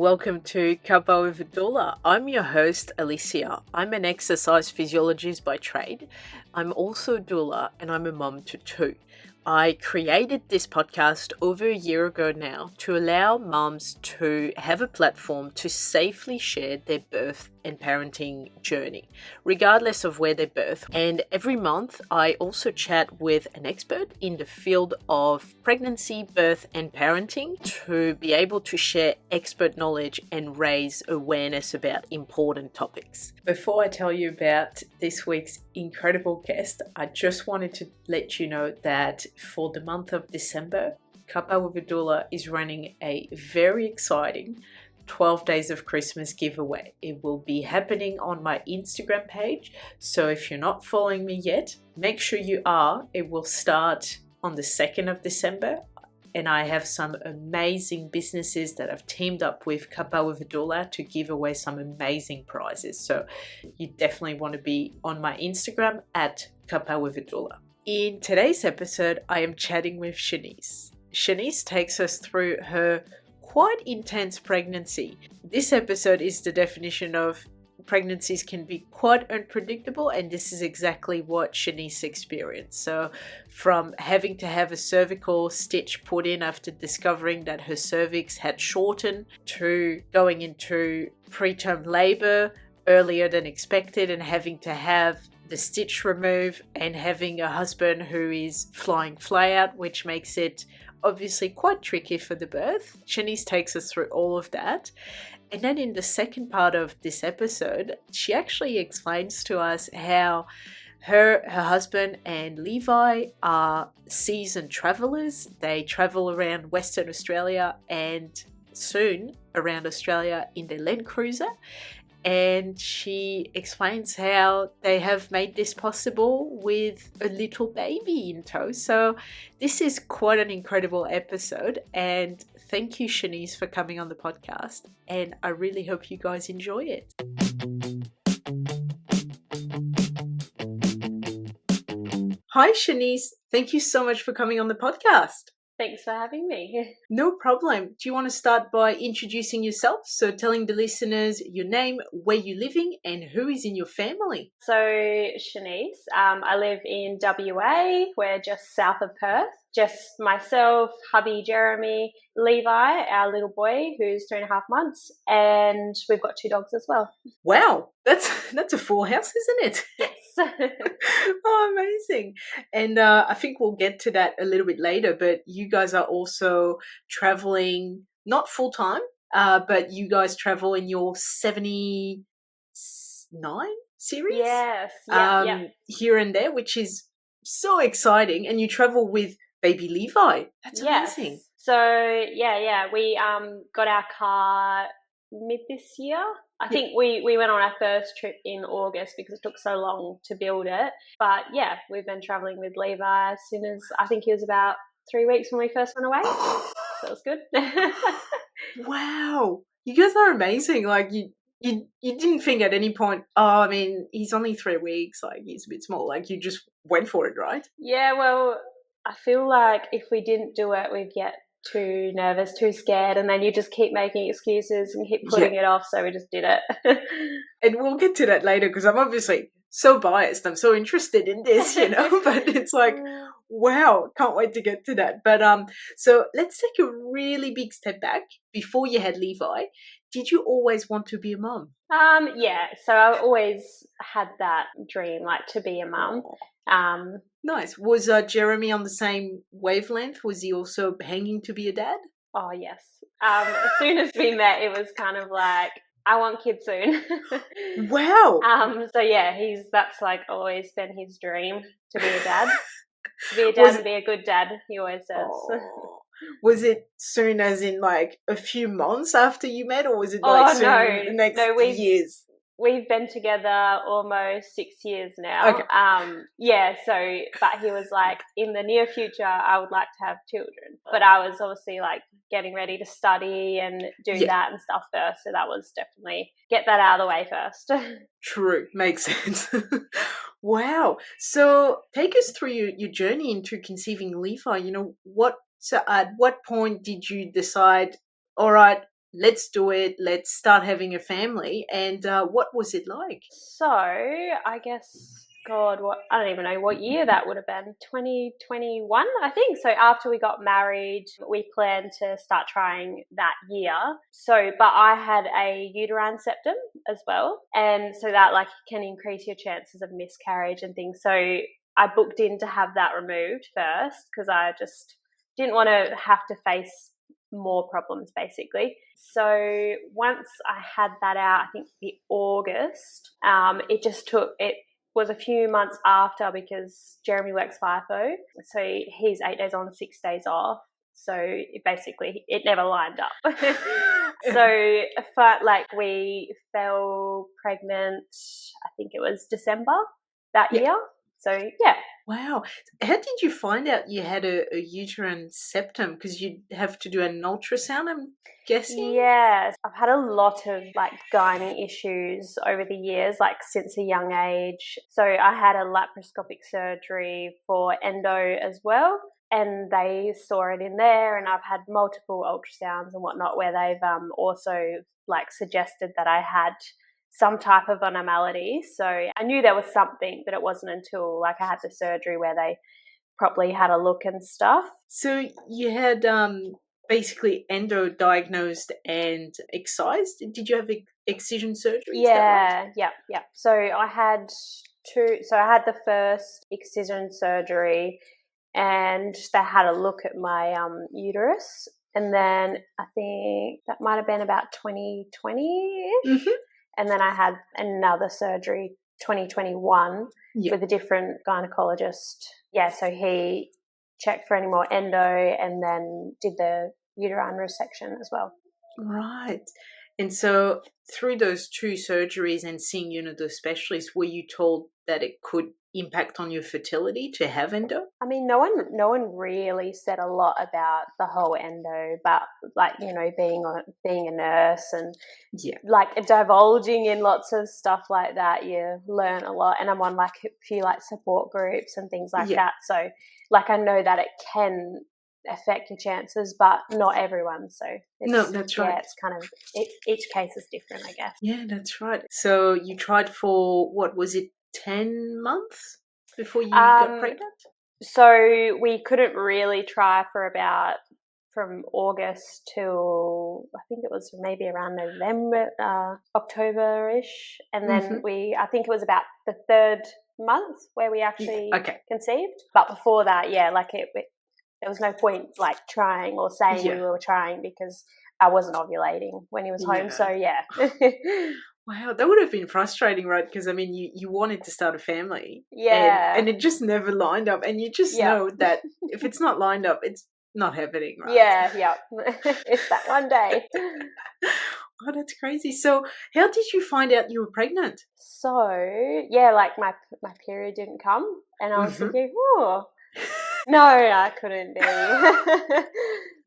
Welcome to Cuppa with a Doula. I'm your host, Alicia. I'm an exercise physiologist by trade. I'm also a doula and I'm a mum to two. I created this podcast over a year ago now to allow mums to have a platform to safely share their birth and parenting journey, regardless of where they birth. And every month, I also chat with an expert in the field of pregnancy, birth, and parenting to be able to share expert knowledge and raise awareness about important topics. Before I tell you about this week's incredible guest, I just wanted to let you know that for the month of December, Cuppa with a Doula is running a very exciting 12 Days of Christmas giveaway. It will be happening on my Instagram page. So if you're not following me yet, make sure you are. It will start on the 2nd of December. And I have some amazing businesses that I've teamed up with Cuppa with a Doula to give away some amazing prizes. So you definitely want to be on my Instagram at Cuppa with a Doula. In today's episode, I am chatting with Shanice. Shanice takes us through her quite intense pregnancy. This episode is the definition of pregnancies can be quite unpredictable, and this is exactly what Shanice experienced. So from having to have a cervical stitch put in after discovering that her cervix had shortened, to going into preterm labor earlier than expected and having to have the stitch removed, and having a husband who is flying fly out, which makes it obviously quite tricky for the birth. Shanice takes us through all of that. And then in the second part of this episode, she actually explains to us how her husband and Levi are seasoned travelers. They travel around Western Australia and soon around Australia in their Land Cruiser. And she explains how they have made this possible with a little baby in tow. So this is quite an incredible episode. And thank you, Shanice, for coming on the podcast. And I really hope you guys enjoy it. Hi, Shanice. Thank you so much for coming on the podcast. Thanks for having me. No problem. Do you want to start by introducing yourself? So telling the listeners your name, where you're living, and who is in your family. So, Shanice, I live in WA. We're just south of Perth. Just myself, hubby Jeremy, Levi, our little boy who's 3.5 months, and we've got 2 dogs as well. Wow, that's a full house, isn't it? Yes. Oh, amazing. And I think we'll get to that a little bit later, but you guys are also traveling, not full-time, but you guys travel in your 79 series? Yes. Yeah. Here and there, which is so exciting. And you travel with baby Levi. That's amazing. So, yeah. We got our car mid this year. I think we went on our first trip in August because it took so long to build it. But yeah, we've been traveling with Levi as soon as, I think he was about 3 weeks when we first went away. So it was good. Wow. You guys are amazing. Like you didn't think at any point, he's only 3 weeks, like he's a bit small. Like you just went for it, right? Yeah, well, I feel like if we didn't do it, we'd get too nervous, too scared, and then you just keep making excuses and keep putting it off, so we just did it. And we'll get to that later because I'm obviously so biased. I'm so interested in this, but it's like, wow, can't wait to get to that. But so let's take a really big step back. Before you had Levi, did you always want to be a mum? Yeah, so I always had that dream, like to be a mum. Nice. Was Jeremy on the same wavelength? Was he also hanging to be a dad? Oh, yes. As soon as we met, it was kind of like, I want kids soon. Wow. So yeah, that's like always been his dream, to be a dad. To be a dad and be a good dad, he always says. Oh. Was it soon as in like a few months after you met, or was it like soon in the next years? We've been together almost 6 years now. Okay. But he was like, in the near future, I would like to have children. But I was obviously like getting ready to study and do that and stuff first. So that was definitely get that out of the way first. True. Makes sense. Wow. So take us through your journey into conceiving Levi. So at what point did you decide, all right, let's do it, let's start having a family. And what was it like? So I guess, God, I don't even know what year that would have been. 2021, I think. So after we got married, we planned to start trying that year. So, but I had a uterine septum as well, and so that like can increase your chances of miscarriage and things. So I booked in to have that removed first because I just didn't want to have to face more problems basically. So once I had that out, I think the August, it was a few months after because Jeremy works FIFO, so he's 8 days on, 6 days off. So it never lined up. So we fell pregnant, I think it was December that year. So yeah. Wow. How did you find out you had a uterine septum? Because you'd have to do an ultrasound, I'm guessing? Yes, I've had a lot of like gynae issues over the years, like since a young age. So I had a laparoscopic surgery for endo as well, and they saw it in there. And I've had multiple ultrasounds and whatnot where they've also like suggested that I had some type of abnormality. So I knew there was something, but it wasn't until like I had the surgery where they properly had a look and stuff. So you had basically endo diagnosed and excised. Did you have excision surgery? Yeah, yeah. So I had the first excision surgery, and they had a look at my uterus, and then I think that might have been about 2020-ish. Mm-hmm. And then I had another surgery 2021 with a different gynecologist. Yeah, so he checked for any more endo and then did the uterine resection as well. Right. And so through those two surgeries and seeing, those specialists, were you told that it could impact on your fertility to have endo? I mean, no one really said a lot about the whole endo, but like, being a nurse and like divulging in lots of stuff like that, you learn a lot. And I'm on like a few like support groups and things like that. So like I know that it can affect your chances, but not everyone. So no, that's right. Yeah, it's kind of each case is different, I guess. Yeah, that's right. So you tried for what was it, 10 months before you got pregnant? So we couldn't really try for about from August till I think it was maybe around November, October-ish, and then I think it was about the third month where we actually conceived. But before that, there was no point like trying or saying we were trying because I wasn't ovulating when he was home. So yeah. Wow, that would have been frustrating, right? Because, I mean, you wanted to start a family. Yeah. And it just never lined up. And you just know that if it's not lined up, it's not happening, right? Yeah. It's that one day. Oh, that's crazy. So how did you find out you were pregnant? So, yeah, like my period didn't come. And I was thinking, oh, no, I couldn't be.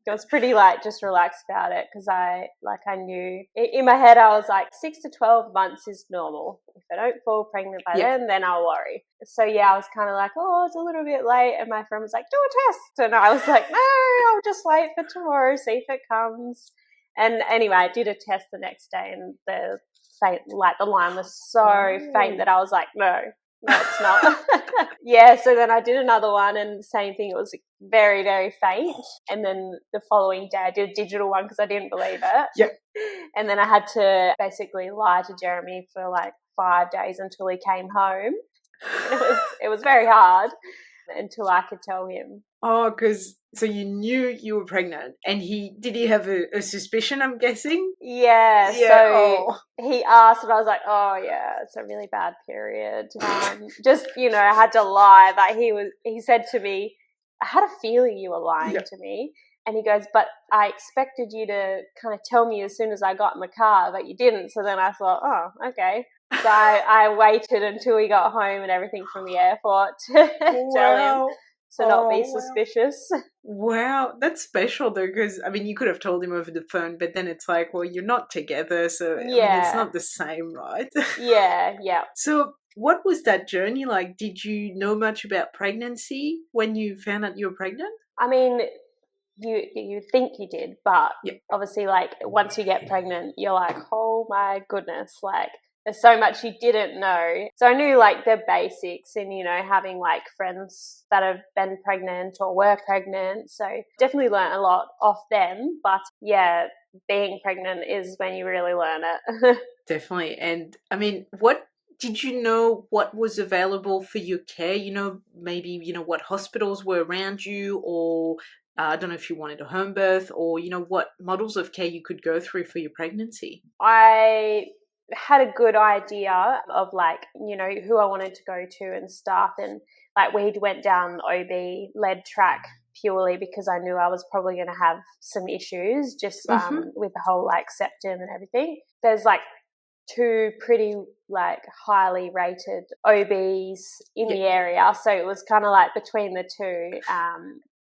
I was pretty like just relaxed about it because I knew in my head I was like 6 to 12 months is normal. If I don't fall pregnant by then I'll worry. So yeah, I was kind of like, oh, it's a little bit late, and my friend was like, do a test, and I was like, no, I'll just wait for tomorrow, see if it comes. And anyway, I did a test the next day, and the line was so faint that I was like, no, it's not. Yeah, so then I did another one, and same thing. It was very, very faint. And then the following day I did a digital one because I didn't believe it. Yep. And then I had to basically lie to Jeremy for like 5 days until he came home. And it was very hard until I could tell him. Oh, so you knew you were pregnant, and did he have a suspicion, I'm guessing? Yeah, so he asked, and I was like, oh yeah, it's a really bad period. Just, I had to lie. But he said to me, I had a feeling you were lying to me. And he goes, but I expected you to kind of tell me as soon as I got in the car, but you didn't. So then I thought, oh, okay. So I waited until he got home and everything from the airport to tell him. So not be suspicious. Wow, that's special though, because I mean, you could have told him over the phone, but then it's like, well, you're not together, so I mean, it's not the same, right? Yeah. So what was that journey like? Did you know much about pregnancy when you found out you were pregnant? I mean, you think you did, but obviously, like, once you get pregnant, you're like, oh my goodness, like, there's so much you didn't know. So I knew, like, the basics and, you know, having, like, friends that have been pregnant or were pregnant. So definitely learned a lot off them. But, yeah, being pregnant is when you really learn it. Definitely. And, I mean, what did you know what was available for your care? You know, maybe, you know, what hospitals were around you, or I don't know if you wanted a home birth, or, you know, what models of care you could go through for your pregnancy. I had a good idea of, like, you know, who I wanted to go to and stuff. And, like, we went down OB led track purely because I knew I was probably going to have some issues just with the whole, like, septum and everything. There's, like, two pretty, like, highly rated OBs in the area, so it was kind of like between the two.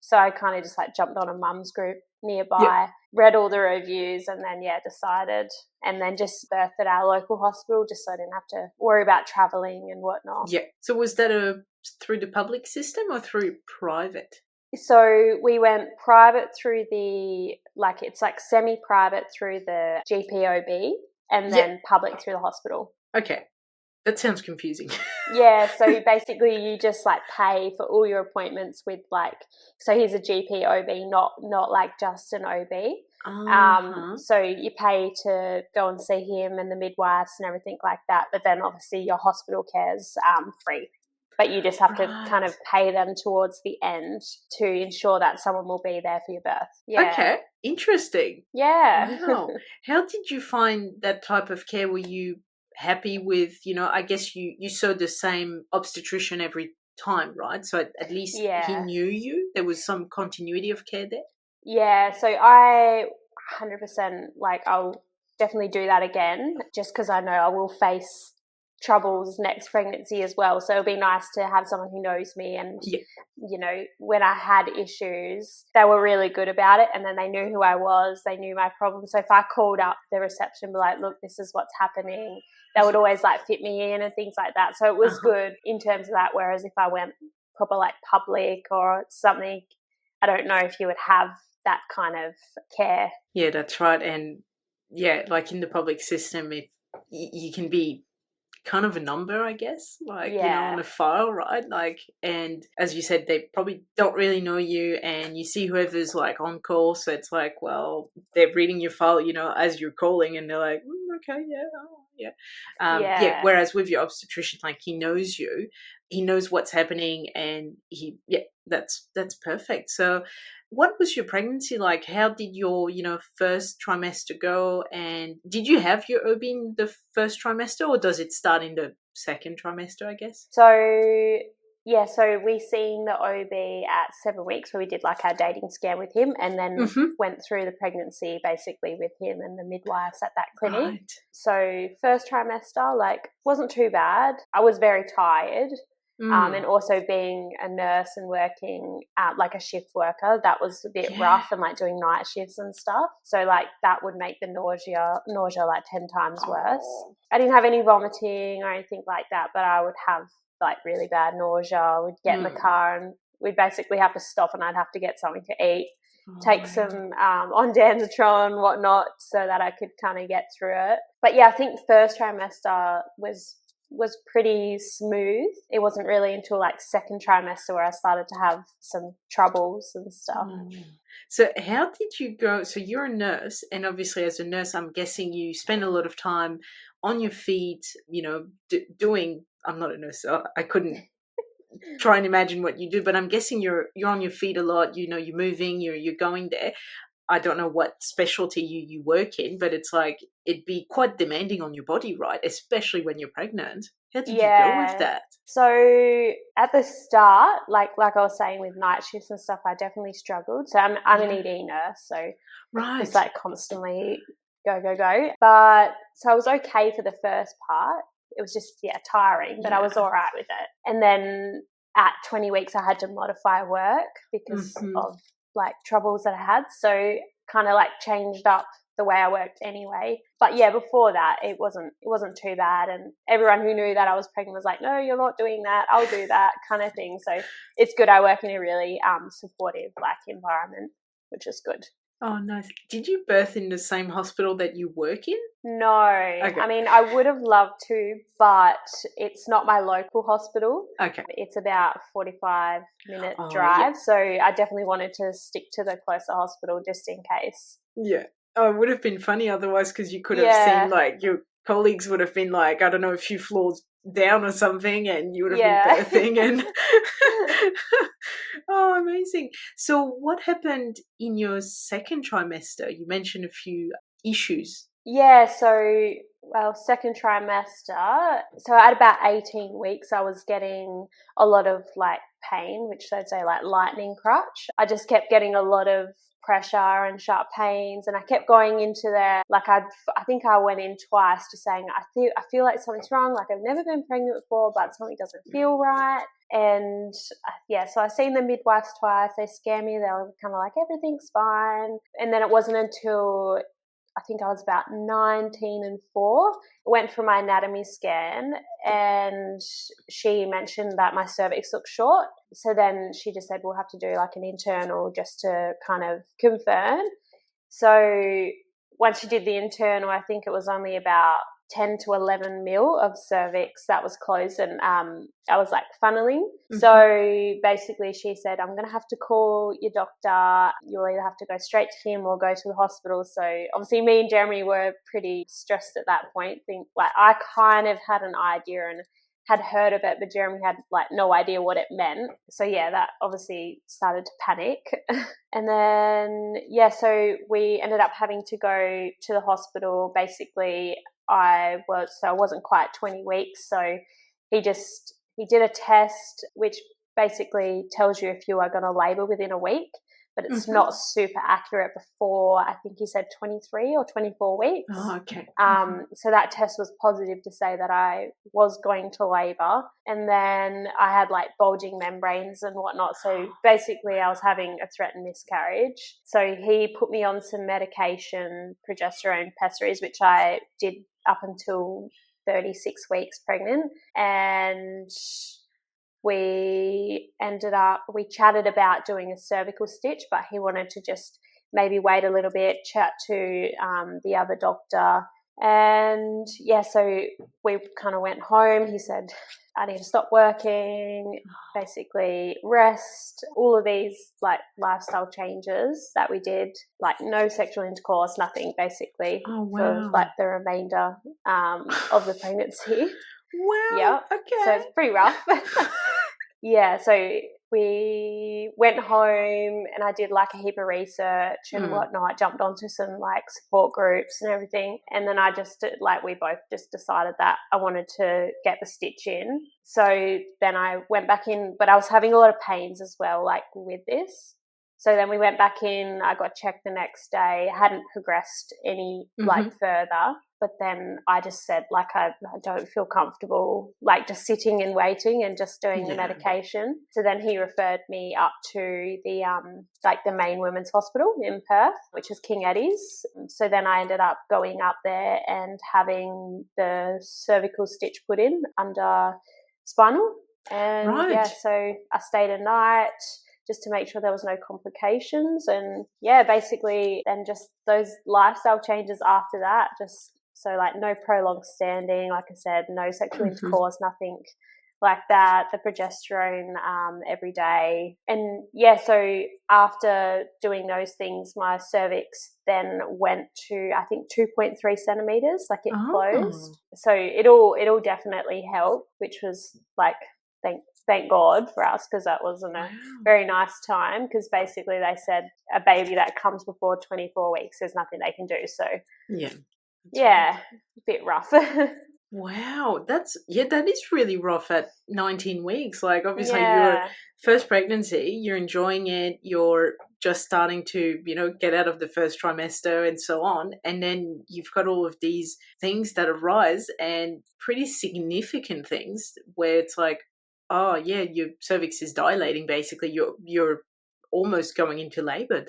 So I kind of just, like, jumped on a mum's group nearby, read all the reviews, and then decided, and then just birthed at our local hospital just so I didn't have to worry about traveling and whatnot. So was that through the public system or through private? So we went private through it's like semi-private through the GPOB, and then public through the hospital. Okay. That sounds confusing. Yeah, so basically you just, like, pay for all your appointments with, like, so he's a GP OB, not like just an OB. So you pay to go and see him and the midwives and everything like that, but then obviously your hospital care's free. But you just have to kind of pay them towards the end to ensure that someone will be there for your birth. Yeah. Okay, interesting. Yeah. Wow. How did you find that type of care? Were you happy with, you know, I guess you saw the same obstetrician every time, right? So at least he knew you. There was some continuity of care there. Yeah, so I 100%, like, I'll definitely do that again just because I know I will face troubles next pregnancy as well. So it'll be nice to have someone who knows me, and you know, when I had issues, they were really good about it, and then they knew who I was, they knew my problem. So if I called up the reception, be like, look, this is what's happening, they would always, like, fit me in and things like that. So it was good in terms of that. Whereas if I went proper, like, public or something, I don't know if you would have that kind of care. Yeah, that's right. And like in the public system, you can be kind of a number, I guess, like, you know, on a file, right? Like, and as you said, they probably don't really know you, and you see whoever's, like, on call, so it's like, well, they're reading your file, you know, as you're calling, and they're like, okay, whereas with your obstetrician, like, he knows you, he knows what's happening, and that's perfect. So what was your pregnancy like? How did your, you know, first trimester go? And did you have your OB in the first trimester, or does it start in the second trimester, I guess? So we seen the OB at 7 weeks, where we did, like, our dating scan with him, and then went through the pregnancy basically with him and the midwives at that clinic. Right. So first trimester, like, wasn't too bad. I was very tired. And also being a nurse and working like a shift worker, that was a bit rough, and, like, doing night shifts and stuff. So, like, that would make the nausea like 10 times worse. I didn't have any vomiting or anything like that, but I would have, like, really bad nausea. We'd get in the car and we'd basically have to stop, and I'd have to get something to eat, take some ondansetron, whatnot, so that I could kind of get through it. But yeah, I think first trimester was pretty smooth. It wasn't really until, like, second trimester where I started to have some troubles and stuff. So how did you go? So you're a nurse, and obviously as a nurse, I'm guessing you spend a lot of time on your feet, you know, doing, I'm not a nurse, so I couldn't try and imagine what you do, but I'm guessing you're on your feet a lot, you know, you're moving, you're going there. I don't know what specialty you work in, but it's like, it'd be quite demanding on your body, right? Especially when you're pregnant. How did you go with that? So at the start, like I was saying with night shifts and stuff, I definitely struggled. So I'm an ED nurse, so it's, like, constantly go. But so I was okay for the first part. It was just, tiring, but I was all right with it. And then at 20 weeks, I had to modify work because of, like, troubles that I had. So kind of, like, changed up the way I worked anyway. But yeah, before that, it wasn't too bad. And everyone who knew that I was pregnant was like, no, you're not doing that, I'll do that, kind of thing. So it's good I work in a really supportive, like, environment which is good. Oh, nice. Did you birth in the same hospital that you work in? No. Okay. I mean, I would have loved to, but it's not my local hospital. Okay. It's about 45-minute Oh, drive, so I definitely wanted to stick to the closer hospital just in case. Yeah. Oh, it would have been funny otherwise, because you could have Yeah. seen, like, your colleagues would have been, like, I don't know, a few floors down or something, and you would have Yeah. been birthing. And oh, amazing. So what happened in your second trimester? You mentioned a few issues. Yeah, so, well, second trimester, so at about 18 weeks, I was getting a lot of, like, pain, which they'd say, like, lightning crutch. I just kept getting a lot of pressure and sharp pains, and I kept going into there. Like, I think I went in twice just saying, I feel like something's wrong. Like, I've never been pregnant before, but something doesn't feel right. And yeah, so I seen the midwives twice. They scare me. They were kind of like, everything's fine. And then it wasn't until I think I was about 19 and 4, went for my anatomy scan, and she mentioned that my cervix looked short. So then she just said, we'll have to do like an internal just to kind of confirm. So once she did the internal, I think it was only about 10 to 11 mil of cervix that was closed, and I was like funneling. Mm-hmm. So basically she said, I'm going to have to call your doctor. You'll either have to go straight to him or go to the hospital. So obviously me and Jeremy were pretty stressed at that point. Like, I kind of had an idea and had heard of it, but Jeremy had like no idea what it meant. So yeah, that obviously started to panic. And then, yeah, so we ended up having to go to the hospital. Basically, I wasn't quite 20 weeks. So he did a test which basically tells you if you are going to labour within a week, but it's not super accurate before, I think he said 23 or 24 weeks. Oh, okay. So that test was positive to say that I was going to labour. And then I had like bulging membranes and whatnot. So basically I was having a threatened miscarriage. So he put me on some medication, progesterone, pessaries, which I did up until 36 weeks pregnant. And we chatted about doing a cervical stitch, but he wanted to just maybe wait a little bit, chat to the other doctor. And yeah, so we kind of went home. He said, I need to stop working, basically rest, all of these like lifestyle changes that we did, like no sexual intercourse, nothing basically. Oh, wow. For like the remainder of the pregnancy. Wow. Yeah. Okay. So it's pretty rough. Yeah, so we went home and I did like a heap of research and whatnot, jumped onto some like support groups and everything. And then we both just decided that I wanted to get the stitch in. So then I went back in, but I was having a lot of pains as well, like with this. So then we went back in, I got checked the next day, hadn't progressed any like further. But then I just said, like, I don't feel comfortable, like, just sitting and waiting and just doing the medication. So then he referred me up to the main women's hospital in Perth, which is King Eddie's. So then I ended up going up there and having the cervical stitch put in under spinal. And yeah, so I stayed a night just to make sure there was no complications. And yeah, basically, and just those lifestyle changes after that, just so like no prolonged standing, like I said, no sexual intercourse, nothing like that, the progesterone every day. And yeah, so after doing those things, my cervix then went to, I think, 2.3 centimeters, like it closed. So it all definitely helped, which was like, thank God for us, because that wasn't a very nice time, because basically they said a baby that comes before 24 weeks, there's nothing they can do. So yeah, a bit rough. Wow, that is really rough at 19 weeks. Like, obviously your first pregnancy, you're enjoying it, you're just starting to, get out of the first trimester and so on. And then you've got all of these things that arise, and pretty significant things where it's like, oh yeah, your cervix is dilating, basically. You're almost going into labor.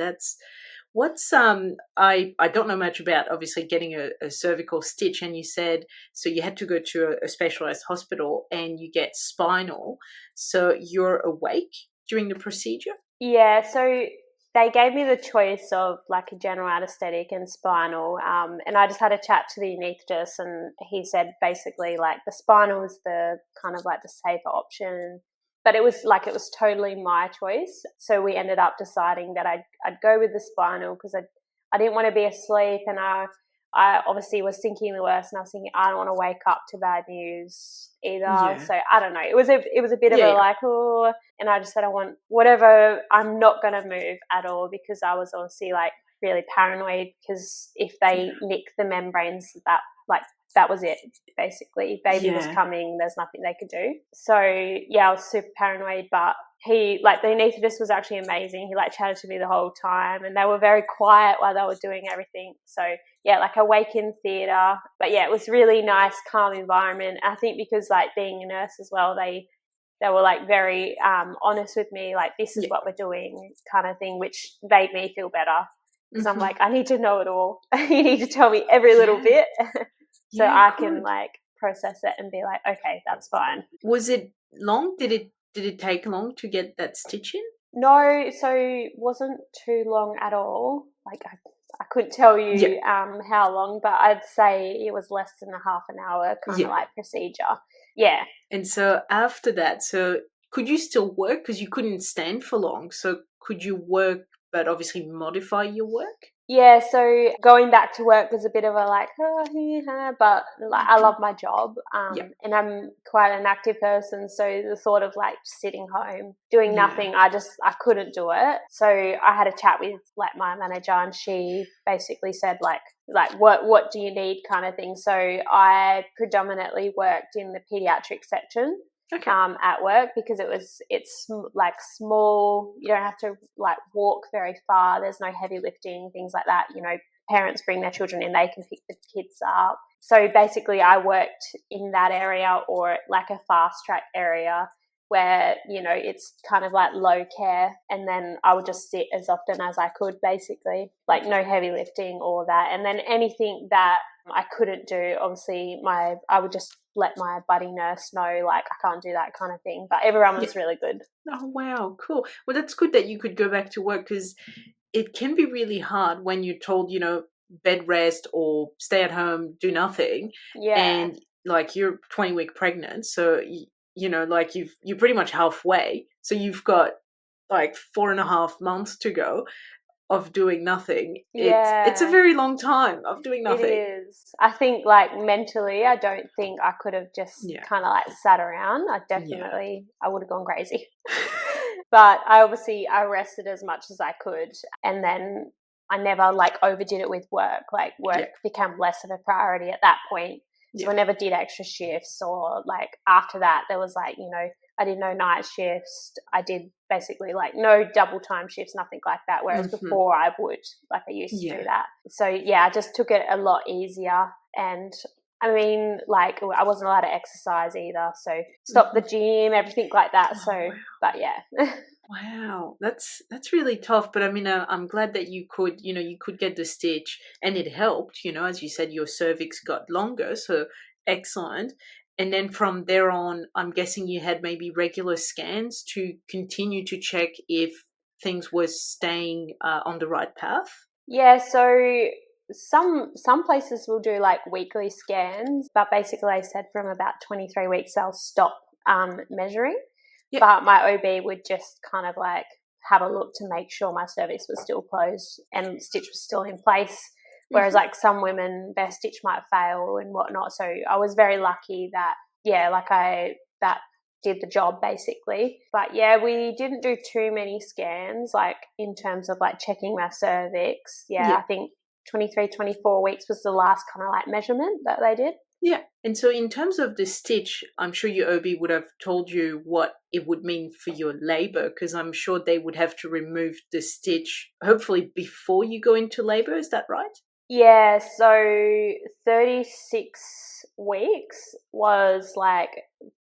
What's I don't know much about obviously getting a cervical stitch, and you said so you had to go to a specialized hospital and you get spinal. So you're awake during the procedure? Yeah, so they gave me the choice of like a general anaesthetic and spinal, and I just had a chat to the anaesthetist, and he said basically like the spinal was the kind of like the safer option, but it was totally my choice. So we ended up deciding that I'd go with the spinal because I didn't want to be asleep, and I obviously was thinking the worst, and I was thinking I don't want to wake up to bad news either. Yeah. So I don't know. It was a bit of Yeah, a yeah. like, oh, and I just said I want whatever. I'm not going to move at all because I was obviously like really paranoid because if they nick the membranes, that was it basically. Baby was coming. There's nothing they could do. So yeah, I was super paranoid, but he, like, the anaesthetist was actually amazing. He like chatted to me the whole time, and they were very quiet while they were doing everything. So yeah, like awake in theatre. But yeah, it was really nice, calm environment. I think because like being a nurse as well, they were like very honest with me, like this is what we're doing kind of thing, which made me feel better because I'm like, I need to know it all. You need to tell me every little bit so I can like process it and be like, okay, that's fine. Was it long? Did it take long to get that stitch in? No, so it wasn't too long at all. Like I couldn't tell you how long, but I'd say it was less than a half an hour kind of like procedure. Yeah. And so after that, so could you still work? Because you couldn't stand for long. So could you work, but obviously modify your work? Yeah, so going back to work was a bit of a like, but like I love my job, and I'm quite an active person. So the thought of like sitting home doing nothing, I couldn't do it. So I had a chat with like my manager, and she basically said like what do you need kind of thing. So I predominantly worked in the pediatric section. At work because it's like small. You don't have to like walk very far. There's no heavy lifting, things like that. You know, parents bring their children in, they can pick the kids up. So basically I worked in that area, or like a fast track area where, you know, it's kind of like low care, and then I would just sit as often as I could, basically, like no heavy lifting or that. And then anything that I couldn't do, obviously I would just let my buddy nurse know, like, I can't do that kind of thing. But everyone was really good. Oh, wow, cool. Well, that's good that you could go back to work, because it can be really hard when you're told, you know, bed rest or stay at home, do nothing. Yeah. And like you're 20-week pregnant, so you know, like you're pretty much halfway. So you've got like 4.5 months to go of doing nothing. It's a very long time of doing nothing. It is. I think like mentally, I don't think I could have just kind of like sat around. I would have gone crazy. But I rested as much as I could, and then I never like overdid it with work. Like work became less of a priority at that point. So I never did extra shifts, or like after that there was like, you know, I did no night shifts. I did basically like no double time shifts, nothing like that. Whereas before I would, like I used to do that. So yeah, I just took it a lot easier. And I mean, like I wasn't allowed to exercise either. So stop the gym, everything like that. But yeah. Wow, that's really tough. But I mean, I'm glad that you could get the stitch and it helped. You know, as you said, your cervix got longer, so excellent. And then from there on, I'm guessing you had maybe regular scans to continue to check if things were staying on the right path. Yeah, so some places will do like weekly scans, but basically I said from about 23 weeks they'll stop measuring. But my OB would just kind of like have a look to make sure my cervix was still closed and stitch was still in place. Whereas like some women, their stitch might fail and whatnot. So I was very lucky that, that did the job basically. But yeah, we didn't do too many scans like in terms of like checking my cervix. I think 23, 24 weeks was the last kind of like measurement that they did. Yeah. And so in terms of the stitch, I'm sure your OB would have told you what it would mean for your labor, because I'm sure they would have to remove the stitch hopefully before you go into labor. Is that right? Yeah, so 36 weeks was like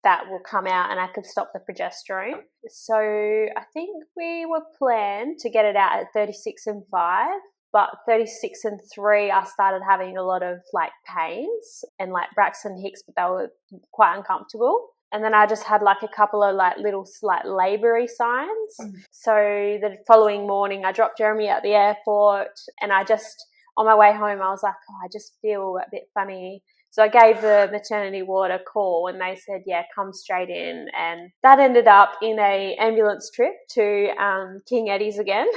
that will come out and I could stop the progesterone. So I think we were planned to get it out at 36 and 5. But 36 and 3, I started having a lot of like pains and like Braxton Hicks, but they were quite uncomfortable. And then I just had like a couple of like little like laboury signs. So the following morning I dropped Jeremy at the airport, and I just, on my way home, I was like, oh, I just feel a bit funny. So I gave the maternity ward a call, and they said, yeah, come straight in. And that ended up in a ambulance trip to King Eddie's again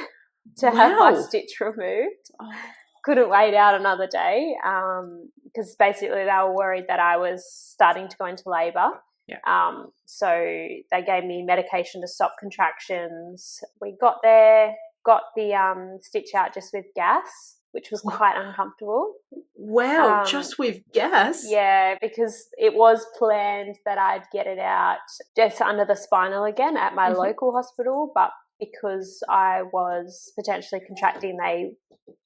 to have my stitch removed. Oh. Couldn't wait out another day because basically they were worried that I was starting to go into labour. Yeah. So they gave me medication to stop contractions. We got there, got the stitch out just with gas, which was quite uncomfortable. Wow, just with gas? Yeah, because it was planned that I'd get it out just under the spinal again at my local hospital, but because I was potentially contracting,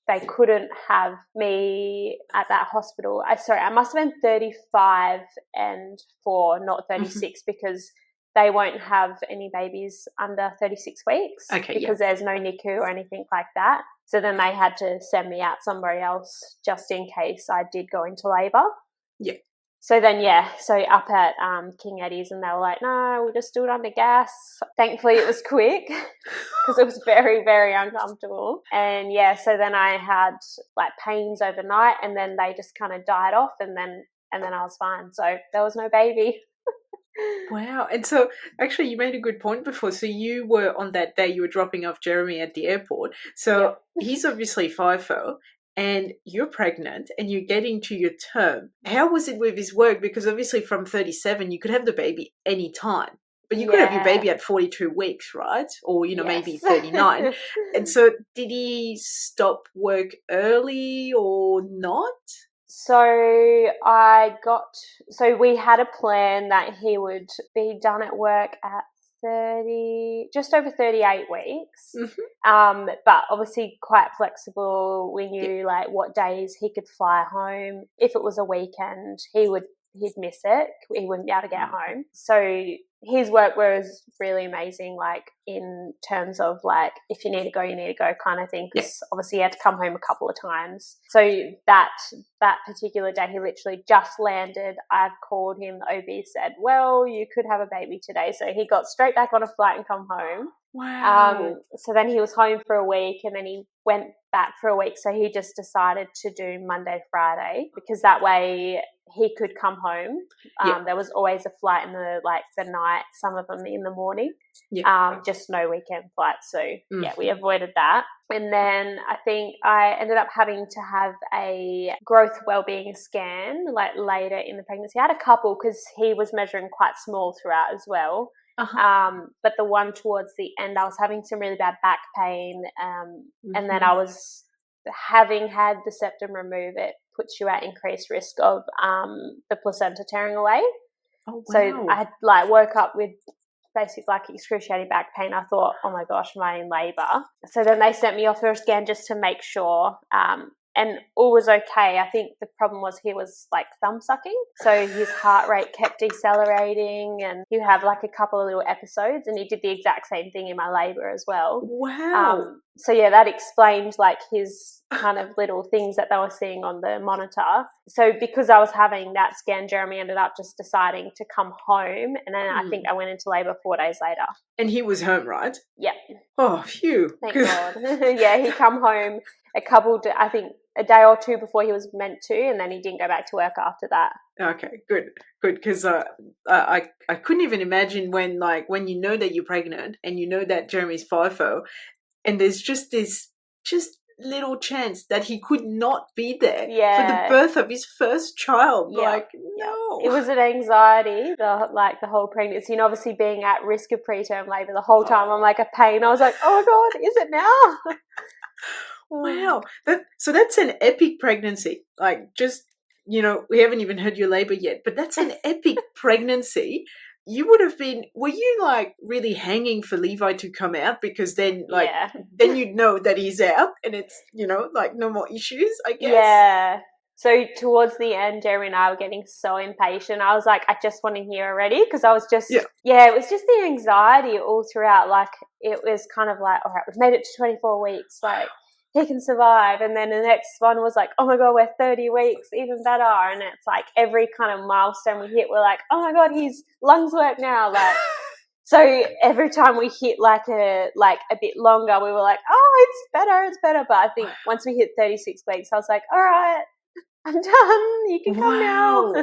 they couldn't have me at that hospital. I must have been 35 and 4, not 36, because they won't have any babies under 36 weeks because there's no NICU or anything like that. So then they had to send me out somewhere else just in case I did go into labour. Yeah. So then, so up at King Eddie's, and they were like, no, we'll just do it under gas. Thankfully, it was quick because it was very, very uncomfortable. And, so then I had, like, pains overnight, and then they just kind of died off, and then I was fine. So there was no baby. Wow. And so, actually, you made a good point before. So you were, on that day, you were dropping off Jeremy at the airport. So he's obviously FIFO. And you're pregnant and you're getting to your term. How was it with his work? Because obviously from 37, you could have the baby any time. But you could have your baby at 42 weeks, right? Or, maybe 39. And so did he stop work early or not? So we had a plan that he would be done at work at just over 38 weeks. But obviously quite flexible. We knew like what days he could fly home. If it was a weekend, he'd miss it. He wouldn't be able to get home. So his work was really amazing, like in terms of like, if you need to go kind of thing, because obviously he had to come home a couple of times. So that particular day, he literally just landed. I've called him, the OB said, well, you could have a baby today. So he got straight back on a flight and come home. Wow. So then he was home for a week, and then he went back for a week. So he just decided to do Monday, Friday, because that way he could come home. There was always a flight in the night, some of them in the morning, just no weekend flights. So we avoided that. And then I think I ended up having to have a growth wellbeing scan like later in the pregnancy. I had a couple because he was measuring quite small throughout as well. But the one towards the end, I was having some really bad back pain, and then I was having had the septum removed. It puts you at increased risk of the placenta tearing away. Oh, wow. So I had woke up with basically excruciating back pain. I thought, oh my gosh, am I in labour? So then they sent me off for a scan just to make sure. And all was okay. I think the problem was he was thumb sucking. So his heart rate kept decelerating, and he'd have a couple of little episodes, and he did the exact same thing in my labour as well. Wow. So that explained his kind of little things that they were seeing on the monitor. So because I was having that scan, Jeremy ended up just deciding to come home, and then I think I went into labour 4 days later. And he was home, right? Yeah. Oh, phew. Thank God. He come home I think a day or two before he was meant to, and then he didn't go back to work after that. Okay, good, because I couldn't even imagine when you know that you're pregnant and you know that Jeremy's FIFO, and there's just this little chance that he could not be there for the birth of his first child. No. It was an anxiety, the whole pregnancy, and obviously being at risk of preterm labour the whole time. I'm a pain. I was like, oh my God, is it now? Wow. So that's an epic pregnancy. We haven't even had your labour yet, but that's an epic pregnancy. You would have been, were you really hanging for Levi to come out? Because then then you'd know that he's out and it's, no more issues, I guess. Yeah. So towards the end, Jeremy and I were getting so impatient. I was like, I just want to hear already, because I was just, it was just the anxiety all throughout. It was kind of all right, we've made it to 24 weeks. he can survive. And then the next one was like, oh my God, we're 30 weeks, even better. And it's like every kind of milestone we hit, we're like, oh my God, his lungs work now. Like, so every time we hit like a bit longer, we were like, oh, it's better. But I think once we hit 36 weeks, I was like, all right, I'm done. You can come now.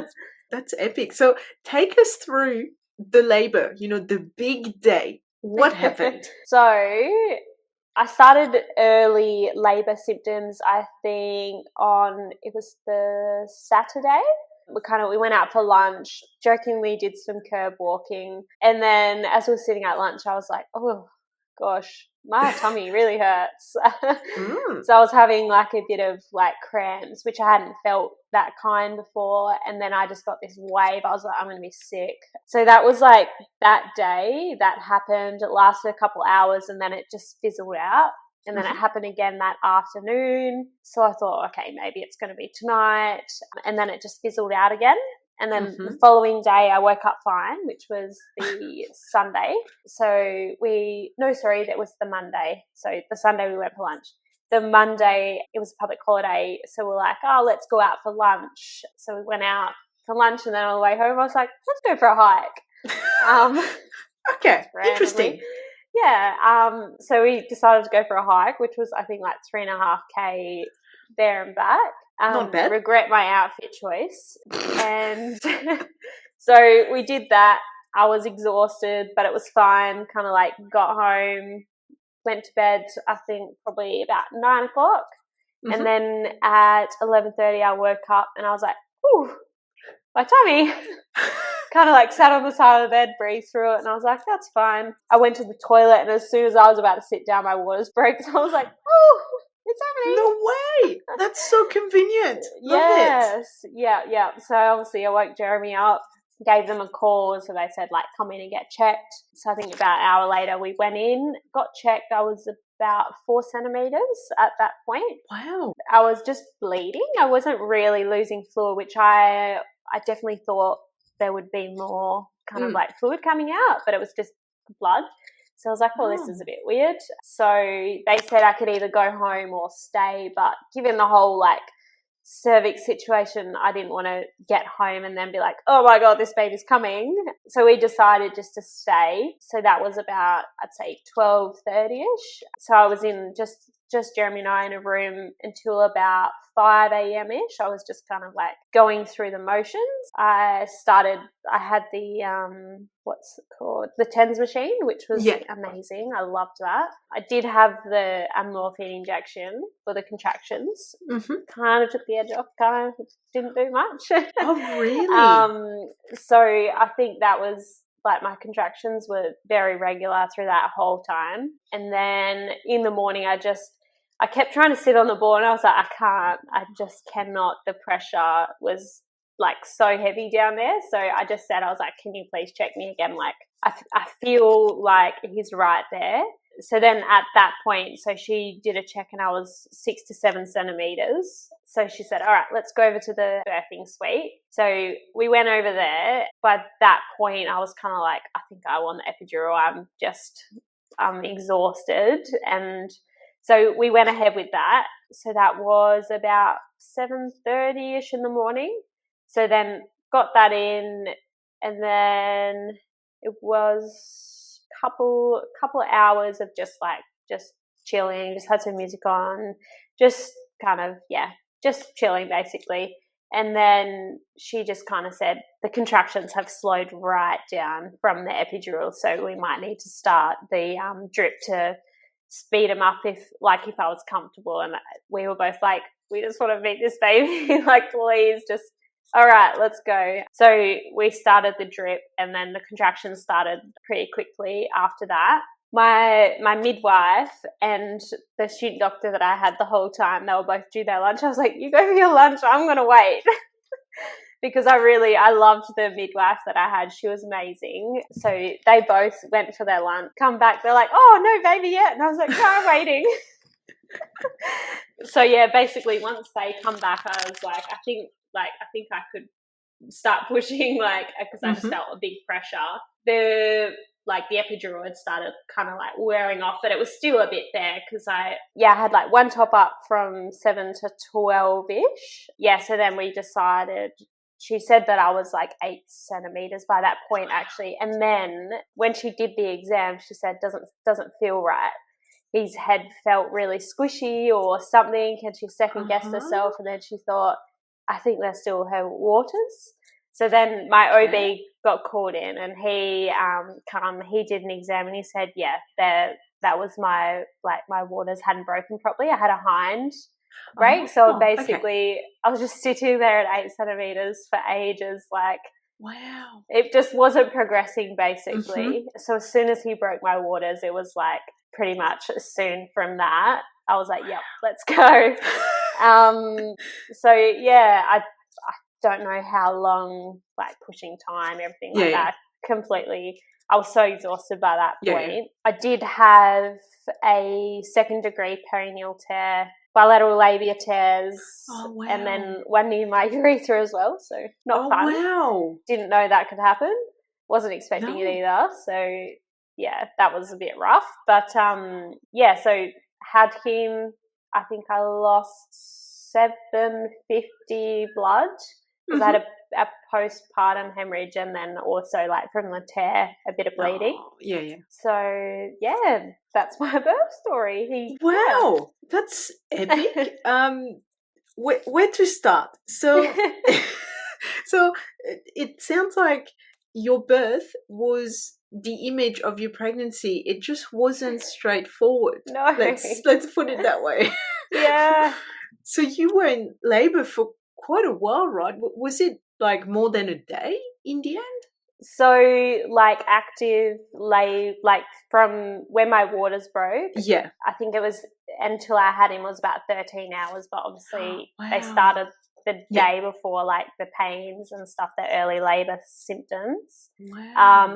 That's epic. So take us through the labor, the big day. What happened? So I started early labor symptoms, I think it was the Saturday. We went out for lunch, jokingly did some curb walking. And then as we were sitting at lunch, I was like, oh gosh, my tummy really hurts. So I was having like a bit of like cramps, which I hadn't felt that kind before. And then I just got this wave. I was like, I'm going to be sick. So that was like that day that happened. It lasted a couple hours and then it just fizzled out. And then it happened again that afternoon. So I thought, okay, maybe it's going to be tonight. And then it just fizzled out again. And then the following day I woke up fine, which was the Sunday. That was the Monday. So the Sunday we went for lunch. The Monday, it was a public holiday. So we're like, oh, let's go out for lunch. So we went out for lunch and then on the way home I was like, let's go for a hike. Okay, interesting. Yeah. So we decided to go for a hike, which was I think like 3.5K there and back. Not bad. Regret my outfit choice. And so we did that. I was exhausted, but it was fine. Kind of like got home, went to bed, I think probably about 9 o'clock. And then at 11:30 I woke up and I was like, ooh, my tummy. Kind of like sat on the side of the bed, breathed through it, and I was like, that's fine. I went to the toilet and as soon as I was about to sit down, my waters broke. So I was like, oh, it's happening. No way. That's so convenient. Love it. Yeah. So obviously I woke Jeremy up, gave them a call. So they said, like, come in and get checked. So I think about an hour later we went in, got checked. I was about 4 centimeters at that point. Wow. I was just bleeding. I wasn't really losing fluid, which I definitely thought there would be more kind of like fluid coming out, but it was just blood. So I was like, well, this is a bit weird. So they said I could either go home or stay, but given the whole like cervix situation, I didn't want to get home and then be like, oh my God, this baby's coming. So we decided just to stay. So that was about, I'd say 12:30ish. So I was in just Jeremy and I in a room until about 5 a.m.ish. I was just kind of like going through the motions. I had the, what's it called? The TENS machine, which was amazing. I loved that. I did have the morphine injection for the contractions. Kind of took the edge off, kind of didn't do much. Oh, really? So I think that was, like, my contractions were very regular through that whole time. And then in the morning I kept trying to sit on the board and I was like, I just cannot. The pressure was like so heavy down there. So I just said, I was like, can you please check me again? Like, I feel like he's right there. So then at that point, so she did a check and I was 6 to 7 centimeters. So she said, all right, let's go over to the birthing suite. So we went over there. By that point, I was kind of like, I think I want the epidural. I'm exhausted. And so we went ahead with that. So that was about 7:30ish in the morning. So then got that in, and then it was a couple of hours of just chilling, just had some music on, just kind of, just chilling basically. And then she just kind of said the contractions have slowed right down from the epidural, so we might need to start the drip to speed them up if I was comfortable. And we were both like, we just want to meet this baby. Like, please just, all right, let's go. So we started the drip and then the contractions started pretty quickly after that. My midwife and the student doctor that I had the whole time, they were both due their lunch. I was like, you go for your lunch, I'm going to wait. Because I loved the midwife that I had. She was amazing. So they both went for their lunch, come back, they're like, oh, no baby yet. And I was like, no, I'm waiting. So yeah, basically once they come back, I was like, I think I could start pushing, like, because I just felt a big pressure. The like the epidural had started kind of like wearing off, but it was still a bit there because I had like one top up from 7 to 12-ish. Yeah, so then we decided, she said that I was like 8 centimeters by that point actually. And then when she did the exam, she said, doesn't feel right. His head felt really squishy or something, and she second guessed herself, and then she thought, I think they're still her waters. So then my OB got called in, and he he did an exam, and he said, yeah, that was my waters hadn't broken properly. I had a hind break. So basically I was just sitting there at 8 centimeters for ages, like, wow, it just wasn't progressing basically. So as soon as he broke my waters, it was like pretty much soon from that I was like, yep, let's go. So yeah, I don't know how long, like pushing time, everything like that, completely. I was so exhausted by that point. I did have a 2nd degree perineal tear, bilateral labia tears, and then one near my urethra as well, so not fun. Wow. Didn't know that could happen. Wasn't expecting it either, so yeah, that was a bit rough. But so had him, I think I lost 750 blood because I had a postpartum hemorrhage, and then also like from the tear, a bit of bleeding. So yeah, that's my birth story. That's epic. Where to start? So so it sounds like your birth was the image of your pregnancy. It just wasn't straightforward. No. Let's put it that way. Yeah. So you were in labor for quite a while, right? Was it like more than a day in the end? So like active like from when my waters broke, I think it was until I had him was about 13 hours, but obviously they started the day before, like the pains and stuff, the early labor symptoms.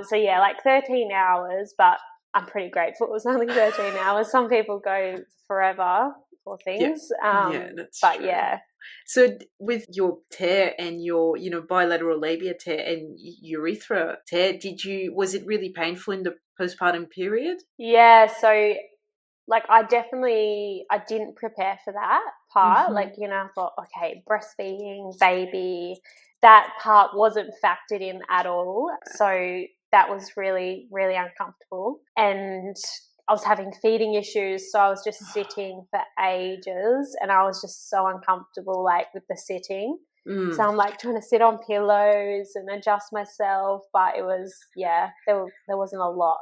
So yeah, like 13 hours, but I'm pretty grateful it was only 13 hours. Some people go forever for things. That's true. So with your tear and your, bilateral labia tear and urethra tear, was it really painful in the postpartum period? Yeah, so like I didn't prepare for that part. Like, I thought, okay, breastfeeding, baby, that part wasn't factored in at all. So that was really, really uncomfortable. And I was having feeding issues, so I was just sitting for ages, and I was just so uncomfortable, like with the sitting. So I'm like trying to sit on pillows and adjust myself, but it was, there wasn't a lot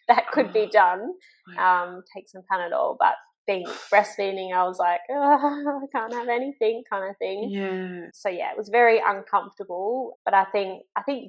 that could be done. Take some Panadol, but being breastfeeding, I was like, I can't have anything kind of thing. Yeah. So yeah, it was very uncomfortable. But I think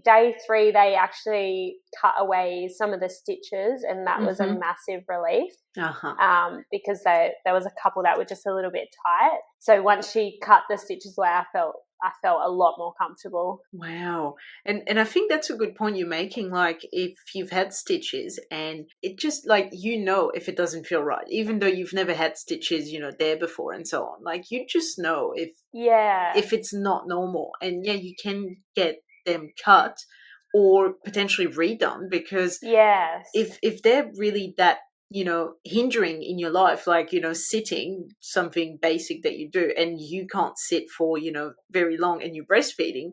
day 3 they actually cut away some of the stitches, and that was a massive relief. Because there was a couple that were just a little bit tight. So once she cut the stitches away, I felt a lot more comfortable. Wow. And I think that's a good point you're making. Like, if you've had stitches and it just, like, if it doesn't feel right, even though you've never had stitches, there before and so on, like, you just know if it's not normal. And you can get them cut or potentially redone, because if they're really that hindering in your life, like, sitting, something basic that you do, and you can't sit for, very long, and you're breastfeeding,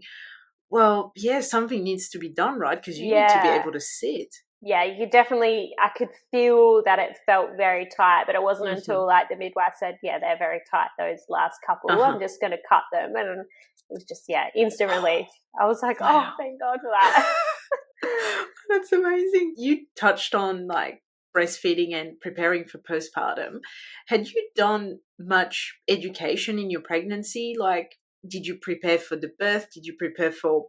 well, something needs to be done, right? Because you need to be able to sit. Yeah, I could feel that it felt very tight, but it wasn't until like the midwife said, they're very tight, those last couple. I'm just going to cut them. And it was just, instant relief. I was like, oh, thank God for that. That's amazing. You touched on like breastfeeding and preparing for postpartum. Had you done much education in your pregnancy? Like, did you prepare for the birth? Did you prepare for,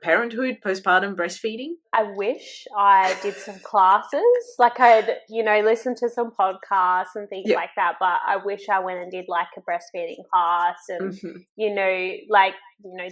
parenthood, postpartum, breastfeeding? I wish I did some classes. Like I'd, listen to some podcasts and things like that, but I wish I went and did like a breastfeeding class and,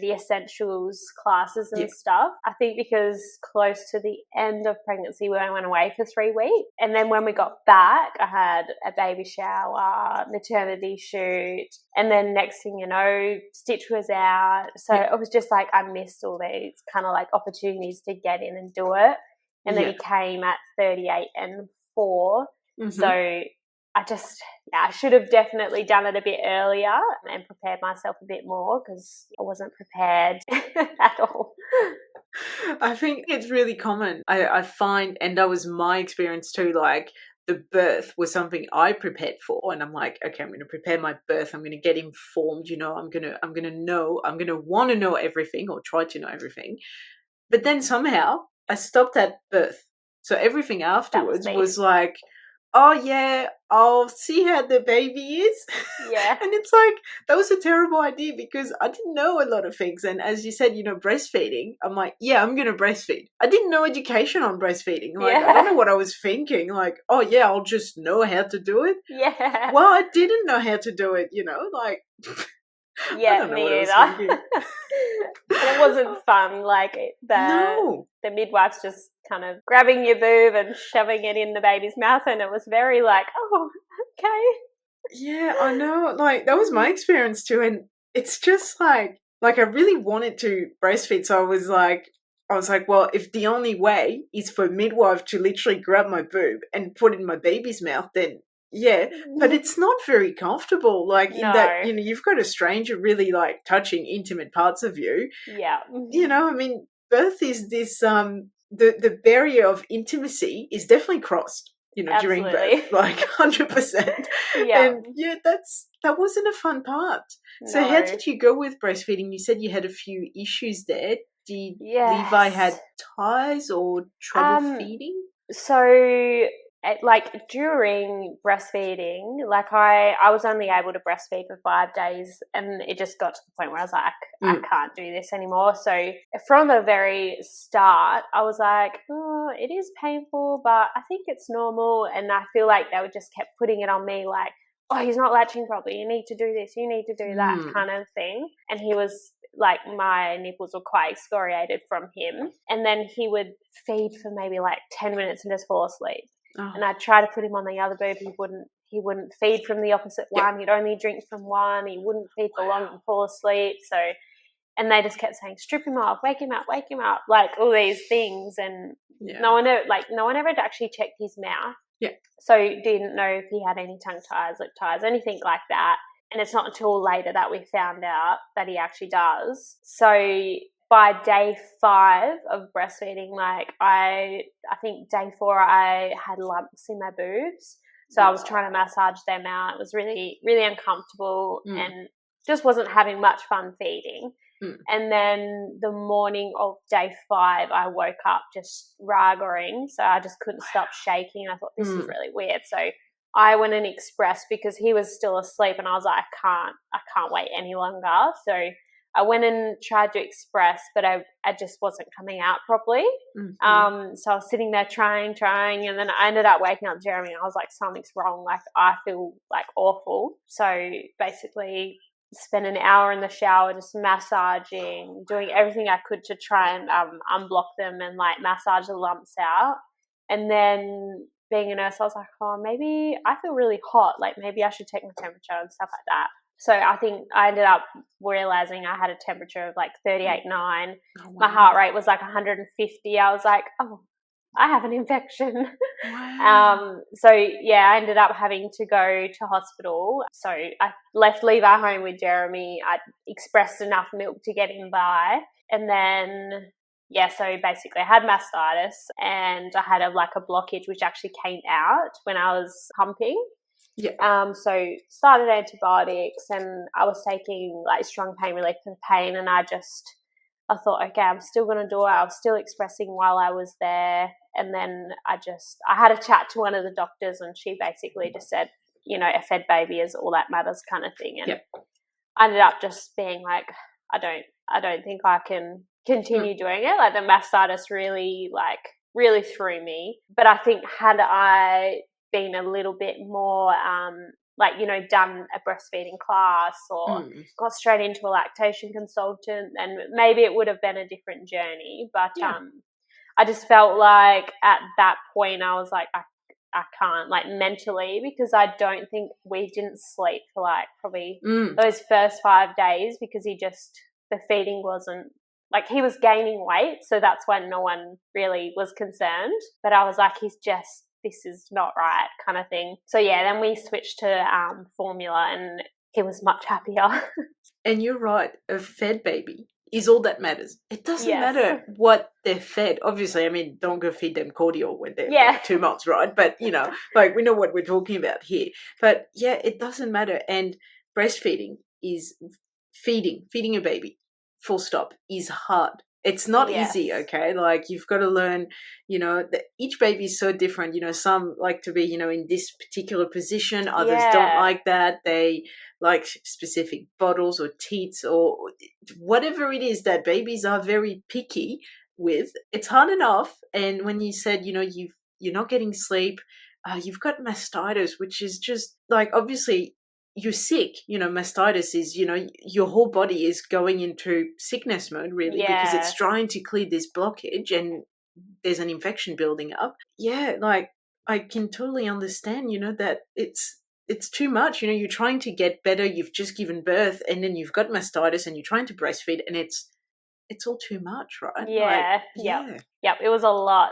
the essentials classes and stuff. I think because close to the end of pregnancy, we only went away for 3 weeks. And then when we got back, I had a baby shower, maternity shoot, and then next thing you know, Stitch was out. So it was just like I missed all these kind of like opportunities to get in and do it. And then he came at 38 and 4. So I should have definitely done it a bit earlier and prepared myself a bit more, because I wasn't prepared at all. I think it's really common. I find, and that was my experience too, like the birth was something I prepared for, and I'm like, okay, I'm going to prepare my birth. I'm going to get informed. I'm going to want to know everything, or try to know everything. But then somehow I stopped at birth. So everything afterwards was like, oh yeah, I'll see how the baby is. Yeah. And it's like, that was a terrible idea, because I didn't know a lot of things. And as you said, breastfeeding, I'm like, yeah, I'm going to breastfeed. I didn't know education on breastfeeding. Like, I don't know what I was thinking. Like, oh yeah, I'll just know how to do it. Yeah. Well, I didn't know how to do it, like... Yeah, me either. And it wasn't fun, like the midwife's just kind of grabbing your boob and shoving it in the baby's mouth, and it was very like, oh, okay. Yeah, I know. Like, that was my experience too, and it's just like I really wanted to breastfeed, so I was like, well, if the only way is for a midwife to literally grab my boob and put it in my baby's mouth, then yeah, but it's not very comfortable. Like, in that, you've got a stranger really like touching intimate parts of you. Yeah. I mean, birth is this, the barrier of intimacy is definitely crossed, during birth, like 100%. Yeah. And yeah, that wasn't a fun part. So how did you go with breastfeeding? You said you had a few issues there. Did Levi had ties or trouble feeding? So, during breastfeeding, I was only able to breastfeed for 5 days, and it just got to the point where I was like, I can't do this anymore. So from the very start, I was like, oh, it is painful, but I think it's normal. And I feel like they just kept putting it on me, like, oh, he's not latching properly, you need to do this, you need to do that kind of thing. And he was like, my nipples were quite excoriated from him. And then he would feed for maybe like 10 minutes and just fall asleep. Oh. And I'd try to put him on the other boob. He wouldn't feed from the opposite one. He'd only drink from one. He wouldn't feed for long and fall asleep. So, and they just kept saying, strip him off, wake him up, like all these things. And no one ever actually checked his mouth. Yeah. So didn't know if he had any tongue ties, lip ties, anything like that. And it's not until later that we found out that he actually does. So by day 5 of breastfeeding, I think day 4 I had lumps in my boobs. So I was trying to massage them out. It was really, really uncomfortable and just wasn't having much fun feeding. And then the morning of day 5, I woke up just raggering. So I just couldn't stop shaking. I thought, this is really weird. So I went and expressed, because he was still asleep, and I was like, I can't wait any longer. So I went and tried to express, but I just wasn't coming out properly. So I was sitting there trying, and then I ended up waking up Jeremy, and I was like, something's wrong. Like, I feel like awful. So basically spent an hour in the shower just massaging, doing everything I could to try and unblock them and like massage the lumps out. And then being a nurse, I was like, oh, maybe I feel really hot. Like, maybe I should take my temperature and stuff like that. So I think I ended up realizing I had a temperature of like 38.9. Oh, wow. My heart rate was like 150. I was like, oh, I have an infection. Wow. So yeah, I ended up having to go to hospital. So I left Levi home with Jeremy. I expressed enough milk to get him by. And then, yeah, so basically I had mastitis, and I had a blockage which actually came out when I was pumping. Yeah. So started antibiotics, and I was taking like strong pain relief for the pain, and I thought, okay, I'm still going to do it. I was still expressing while I was there. And then I had a chat to one of the doctors, and she basically just said, a fed baby is all that matters kind of thing. And I ended up just being like, I don't think I can continue doing it. Like, the mastitis really threw me. But I think had I been a little bit more done a breastfeeding class or got straight into a lactation consultant, and maybe it would have been a different journey. But I just felt like at that point I was like, I can't, like, mentally, because I don't think we didn't sleep for like probably those first 5 days, because the feeding wasn't like he was gaining weight, so that's when no one really was concerned. But I was like, this is not right kind of thing. So yeah, then we switched to formula and he was much happier. And you're right, a fed baby is all that matters. It doesn't Yes. matter what they're fed. Obviously, I mean, don't go feed them cordial when they're Yeah. 2 months, right? But, like we know what we're talking about here. But yeah, it doesn't matter. And breastfeeding is feeding a baby, full stop, is hard. It's not easy, okay? Like you've got to learn, each baby is so different. Some like to be, in this particular position. Others don't like that. They like specific bottles or teats or whatever it is that babies are very picky with. It's hard enough. And when you said, you're not getting sleep, you've got mastitis, which is just like, obviously you're sick. Mastitis is, your whole body is going into sickness mode, really, because it's trying to clear this blockage and there's an infection building up. Yeah, like I can totally understand, that it's too much. You're trying to get better, you've just given birth, and then you've got mastitis and you're trying to breastfeed, and it's all too much, right? Yep, it was a lot.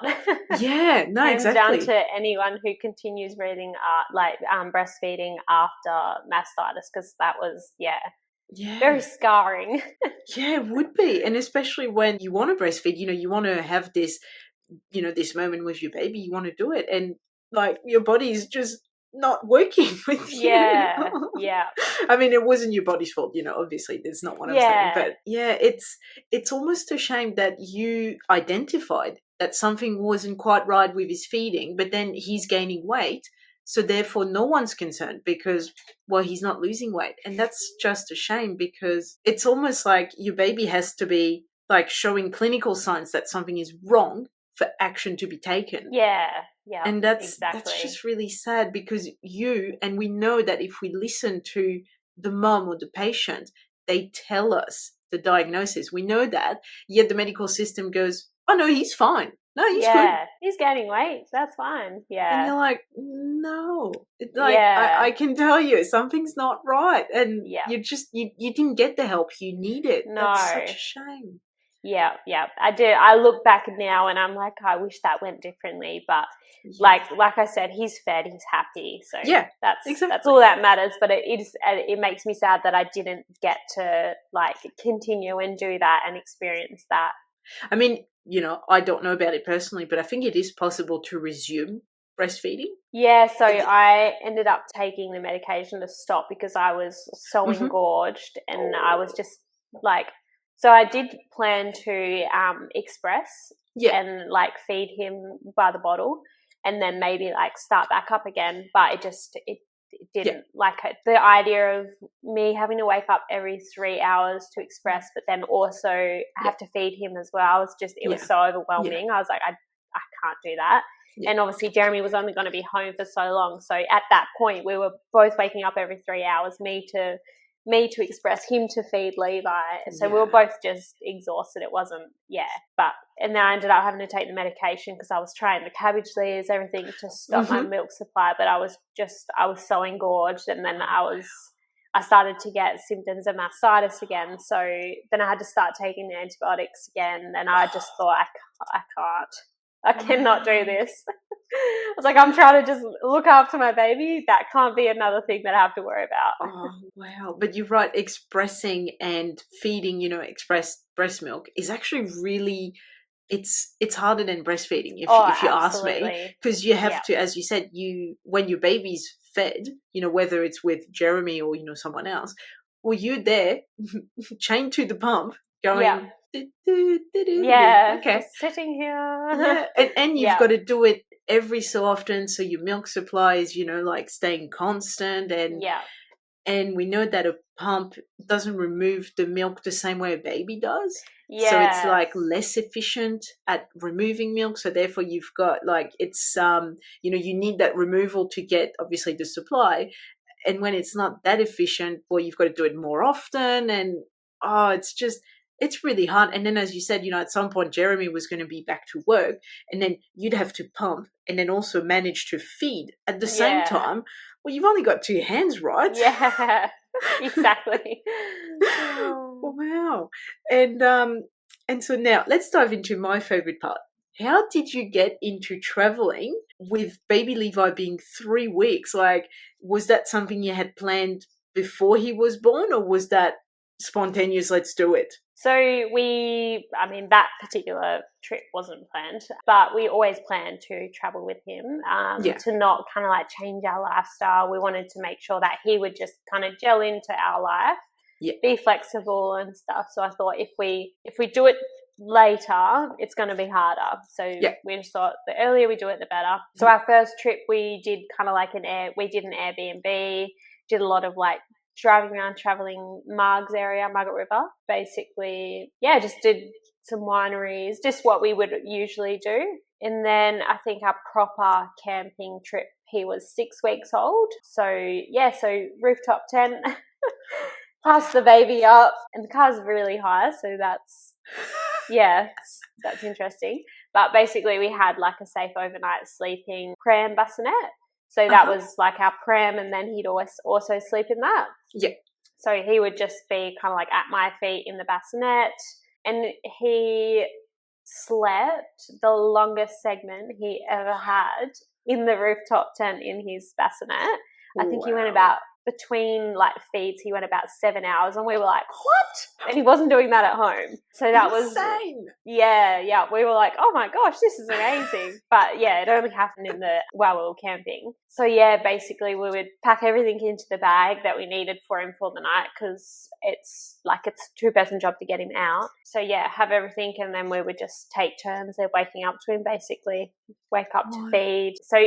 Yeah, no, Hands exactly. down to anyone who continues breathing, breastfeeding after mastitis, because that was very scarring. Yeah, it would be. And especially when you want to breastfeed, you want to have this, this moment with your baby, you want to do it. And like your body is just not working with you. Yeah. I mean, it wasn't your body's fault, obviously. That's not what I'm saying. But yeah, it's almost a shame that you identified that something wasn't quite right with his feeding, but then he's gaining weight. So therefore no one's concerned because, well, he's not losing weight. And that's just a shame because it's almost like your baby has to be like showing clinical signs that something is wrong for action to be taken. Yeah. And that's just really sad because and we know that if we listen to the mom or the patient, they tell us the diagnosis. We know that, yet the medical system goes, oh no, he's fine. No, he's good. He's gaining weight. That's fine. Yeah. And you're like, no. I can tell you something's not right. And you didn't get the help you needed. No. That's such a shame. Yeah. I do. I look back now and I'm like, I wish that went differently. But like I said, he's fed, he's happy. So that's all that matters. But it makes me sad that I didn't get to like continue and do that and experience that. I mean, I don't know about it personally, but I think it is possible to resume breastfeeding. Yeah, so I ended up taking the medication to stop because I was so engorged and I was just like, so I did plan to express and like feed him by the bottle and then maybe like start back up again, but it didn't like it. The idea of me having to wake up every 3 hours to express but then also have to feed him as well, it was so overwhelming. I was like, I can't do that. And obviously Jeremy was only going to be home for so long, so at that point we were both waking up every 3 hours, me to express, him to feed Levi. So we were both just exhausted. It wasn't, and then I ended up having to take the medication because I was trying the cabbage leaves, everything to stop my milk supply. But I was so engorged. And then I started to get symptoms of mastitis again. So then I had to start taking the antibiotics again. And I just thought, I can't. I cannot do this. I was like, I'm trying to just look after my baby. That can't be another thing that I have to worry about. Oh, wow. But you're right. Expressing and feeding, expressed breast milk is actually really, it's harder than breastfeeding if you ask me. Because you have to, as you said, when your baby's fed, whether it's with Jeremy or, someone else, well, you're there chained to the pump going, okay, sitting here. And you've got to do it every so often, so your milk supply is like staying constant, and we know that a pump doesn't remove the milk the same way a baby does, so it's like less efficient at removing milk, so therefore you've got like it's you need that removal to get obviously the supply, and when it's not that efficient, well, you've got to do it more often, and it's really hard. And then, as you said, at some point Jeremy was going to be back to work, and then you'd have to pump and then also manage to feed at the same time. Well, you've only got two hands, right? Yeah, exactly. Wow. And And so now let's dive into my favorite part. How did you get into traveling with baby Levi being 3 weeks? Like, was that something you had planned before he was born, or was that spontaneous, let's do it? So that particular trip wasn't planned, but we always planned to travel with him, Yeah. to not kind of like change our lifestyle. We wanted to make sure that he would just kind of gel into our life, be flexible and stuff. So I thought if we do it later, it's going to be harder. So we just thought the earlier we do it, the better. So our first trip, we did kind of like an Airbnb, did a lot of like driving around, traveling Marg's area, Margaret River, basically. Yeah, just did some wineries, just what we would usually do. And then I think our proper camping trip, he was 6 weeks old. So rooftop tent, pass the baby up, and the car's really high, so that's interesting. But basically we had like a safe overnight sleeping pram bassinet. So that was like our pram, and then he'd also sleep in that. Yeah. So he would just be kind of like at my feet in the bassinet, and he slept the longest segment he ever had in the rooftop tent in his bassinet. I think he went about, between like feeds, he went about 7 hours, and we were like, what? And he wasn't doing that at home. So that was insane. Yeah. We were like, oh my gosh, this is amazing. But yeah, it only happened while we were camping. So yeah, basically we would pack everything into the bag that we needed for him for the night, because it's a two-person job to get him out. So yeah, have everything, and then we would just take turns of waking up to him, basically wake up to feed. So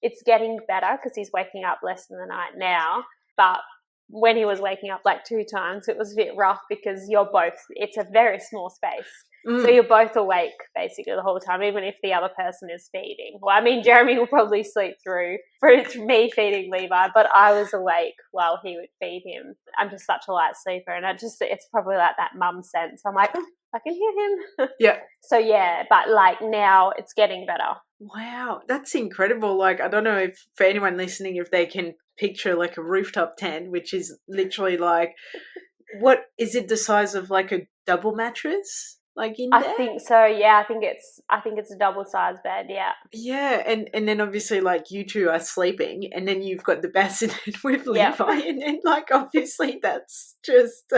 it's getting better because he's waking up less in the night now. But when he was waking up like 2 times, it was a bit rough because it's a very small space. So you're both awake basically the whole time, even if the other person is feeding. Well, I mean, Jeremy will probably sleep through me feeding Levi, but I was awake while he would feed him. I'm just such a light sleeper, and it's probably like that mum sense. I'm like, I can hear him. Yeah. So yeah, but like now it's getting better. Wow, that's incredible. Like, I don't know if for anyone listening, if they can picture like a rooftop tent, which is literally like, what is it, the size of like a double mattress? Like in there? I think so. Yeah, I think it's a double-sized bed. Yeah. Yeah, and then obviously like you two are sleeping, and then you've got the bassinet with Levi, and then like obviously that's just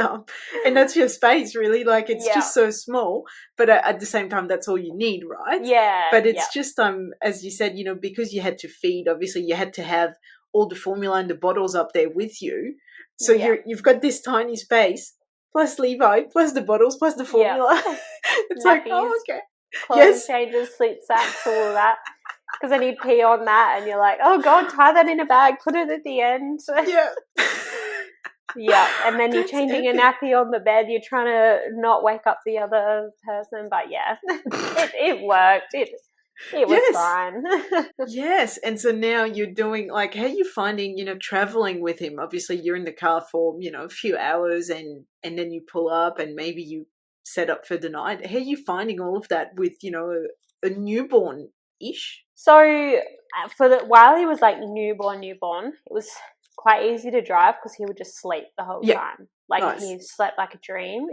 and that's your space really. Like it's just so small, but at the same time that's all you need, right? Yeah. But it's just as you said, because you had to feed. Obviously, you had to have all the formula and the bottles up there with you, so you've got this tiny space. Plus Levi, plus the bottles, plus the formula. It's Nappies, like, okay. Clothes changes, sleep sacks, all of that. Because then he'd pee on that, and you're like, oh God, tie that in a bag, put it at the end. Yeah. Yeah, and then you're changing a nappy on the bed. You're trying to not wake up the other person, but yeah, it worked. It was fine. Yes, and so now you're doing, like, how are you finding, traveling with him? Obviously, you're in the car for, a few hours, and then you pull up, and maybe you set up for the night. How are you finding all of that with, a newborn-ish? So while he was like newborn, it was quite easy to drive because he would just sleep the whole time. Like he slept like a dream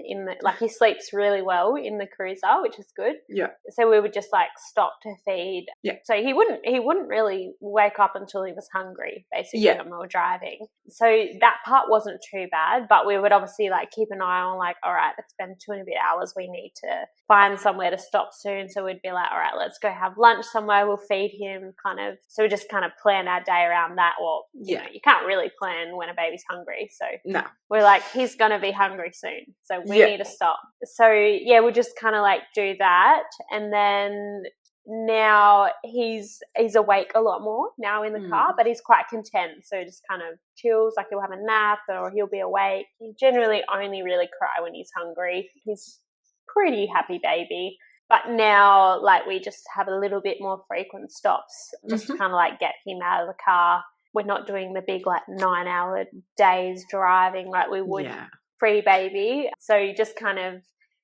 he sleeps really well in the cruiser, which is good. Yeah. So we would just like stop to feed. Yeah. So he wouldn't really wake up until he was hungry, basically, when we were driving. So that part wasn't too bad, but we would obviously like keep an eye on like, all right, it's been 2 and a bit hours. We need to find somewhere to stop soon. So we'd be like, all right, let's go have lunch somewhere. We'll feed him kind of. So we just kind of plan our day around that. Or, you can't really plan when a baby's hungry. So no. We're like, he's going to be hungry soon, so we need to stop. So, yeah, we'll just kind of like do that. And then now he's awake a lot more now in the car, but he's quite content. So just kind of chills, like he'll have a nap or he'll be awake. He generally only really cry when he's hungry. He's pretty happy baby. But now, like, we just have a little bit more frequent stops just to kind of like get him out of the car. We're not doing the big like 9-hour days driving like we would pre-baby. So just kind of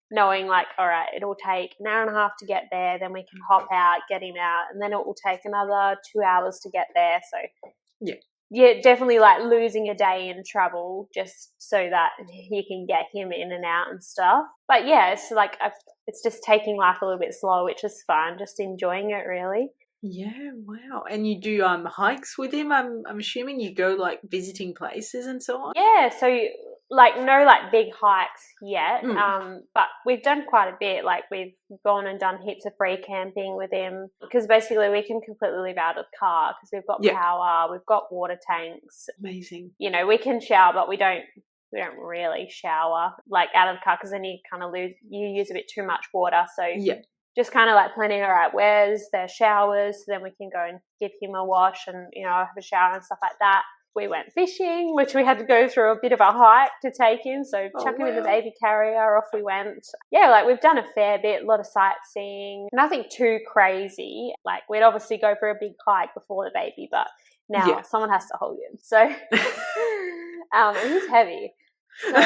knowing like, all right, it'll take an hour and a half to get there, then we can hop out, get him out, and then it will take another 2 hours to get there. So yeah, definitely like losing a day in travel just so that you can get him in and out and stuff. But yeah, it's like it's just taking life a little bit slower, which is fun. Just enjoying it, really. Yeah, wow. And you do hikes with him? I'm assuming you go like visiting places and so on? Yeah, so like no like big hikes yet, Mm, but we've done quite a bit. Like we've gone and done heaps of free camping with him because basically we can completely live out of the car because we've got yeah, power, we've got water tanks. amazing. You know, we can shower, but we don't really shower like out of the car because then you use a bit too much water. So Yeah. just kind of like planning, all right, where's their showers? So then we can go and give him a wash and, have a shower and stuff like that. We went fishing, which we had to go through a bit of a hike to take him. So Oh, chuck him in the wow. baby carrier, off we went. Yeah, like we've done a fair bit, a lot of sightseeing, nothing too crazy. Like we'd obviously go for a big hike before the baby, but now Yeah. someone has to hold him. So, and he's heavy. So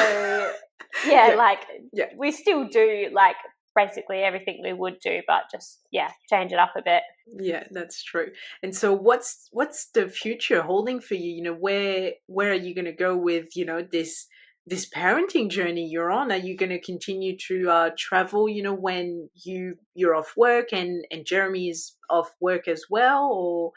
yeah, Yeah. like Yeah. we still do like basically everything we would do, but just change it up a bit. Yeah, that's true. And so what's the future holding for you? Where are you going to go with, this parenting journey you're on? Are you going to continue to travel, when you're off work and Jeremy is off work as well, or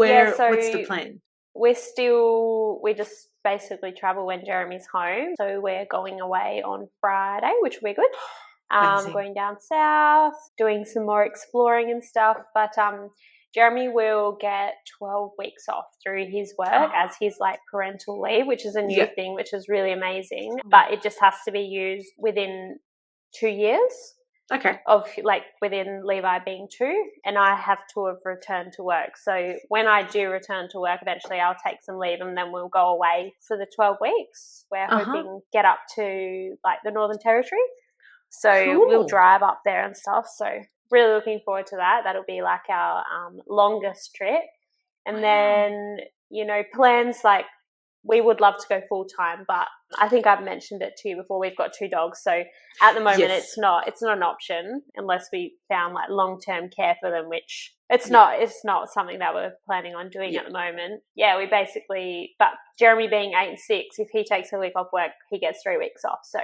Yeah, what's the so plan? we just basically travel when Jeremy's home. So we're going away on Friday, which will be good. Amazing. Going down south, doing some more exploring and stuff. But Jeremy will get 12 weeks off through his work as his like parental leave, which is a new Yeah. thing, which is really amazing. But it just has to be used within 2 years Okay. of like within Levi being 2, and I have to have returned to work. So when I do return to work, eventually I'll take some leave and then we'll go away for the 12 weeks. We're Uh-huh. hoping get up to like the Northern Territory. So we'll Cool. drive up there and stuff. So really looking forward to that. That'll be like our longest trip. And Wow. then, plans like we would love to go full time, but I think I've mentioned it to you before. We've got 2 dogs. So at the moment Yes. it's not an option unless we found like long-term care for them, which it's Yeah. not something that we're planning on doing Yeah. at the moment. Yeah, we basically, but Jeremy being 8 and 6, if he takes a week off work, he gets 3 weeks off. So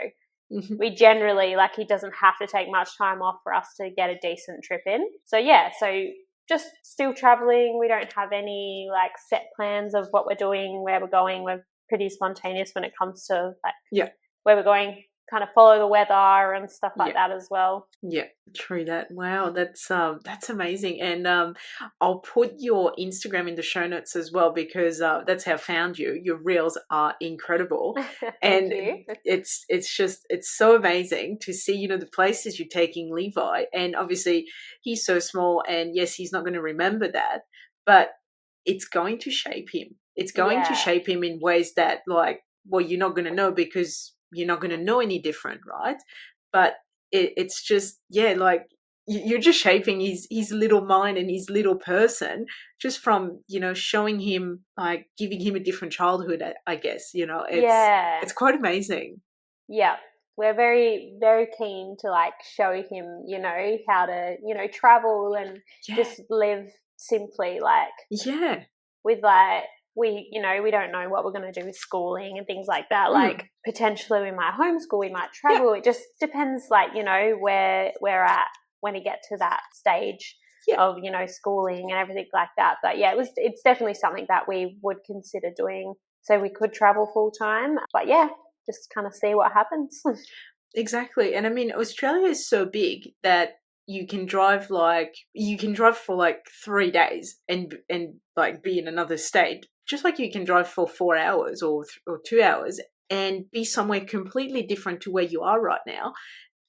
Hmm. we generally, like, he doesn't have to take much time off for us to get a decent trip in. So so just still traveling. We don't have any like set plans of what we're doing, where we're going. We're pretty spontaneous when it comes to like Yeah. where we're going, kind of follow the weather and stuff like Yeah. that as well. Yeah, true that. Wow, that's amazing. And I'll put your Instagram in the show notes as well because that's how I found you. Your reels are incredible. Thank And you. it's so amazing to see, the places you're taking Levi. And obviously he's so small and yes, he's not going to remember that, but it's going to shape him. It's going to Yeah. shape him in ways that like, well, you're not going to know because you're not going to know any different, right? But it's just like you're just shaping his little mind and his little person just from showing him, like giving him a different childhood. I guess Yeah. it's quite amazing. Yeah. We're very, very keen to like show him, how to, travel and Yeah, just live simply, like yeah. with like we don't know what we're going to do with schooling and things like that. Mm. Like potentially we might homeschool, we might Yeah, travel. It just depends, like where we're at when we get to that stage yeah. of schooling and everything like that. But yeah, it's definitely something that we would consider doing, so we could travel full time. But yeah, just kind of see what happens. Exactly. And I mean, Australia is so big that you can drive for like 3 days and like be in another state, just like you can drive for 4 hours or 2 hours and be somewhere completely different to where you are right now.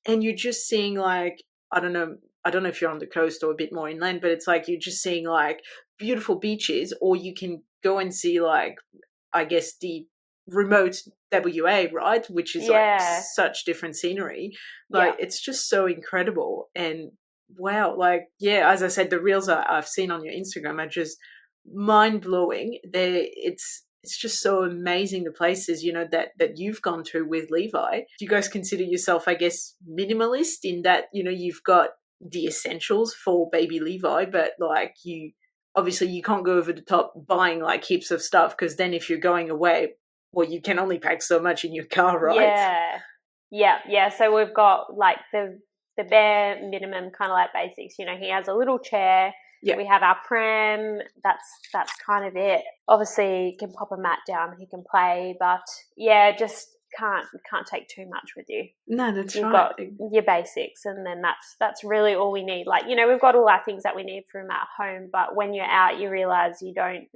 And you're just seeing like, I don't know if you're on the coast or a bit more inland, but it's like you're just seeing like beautiful beaches, or you can go and see like, I guess, the remote WA, right? Which is like Yeah. such different scenery. Yeah. Like it's just so incredible. And wow, like, yeah, as I said, the reels I've seen on your Instagram are just mind blowing. It's just so amazing, the places, that you've gone to with Levi. Do you guys consider yourself, I guess, minimalist in that, you've got the essentials for baby Levi, but like obviously you can't go over the top buying like heaps of stuff, because then if you're going away, well, you can only pack so much in your car, right? Yeah. So we've got like the bare minimum, kind of like basics. You know, he has a little chair. Yeah. We have our pram. That's kind of it. Obviously, he can pop a mat down. He can play, but yeah, just can't take too much with you. No, that's You've right. got your basics, and then that's really all we need. Like, you know, we've got all our things that we need from at home, but when you're out, you realize you don't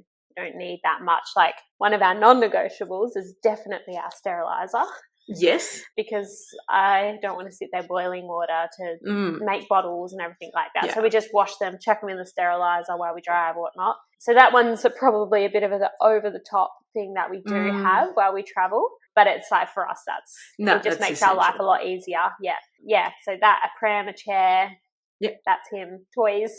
need that much. Like, one of our non-negotiables is definitely our sterilizer. Yes. Because I don't want to sit there boiling water to make bottles and everything like that. Yeah. So we just wash them, chuck them in the sterilizer while we drive or whatnot. So that one's probably a bit of an over-the-top thing that we do have while we travel. But it's like, for us, it just makes our life a lot easier. Yeah. So that, a pram, a chair, that's him. Toys.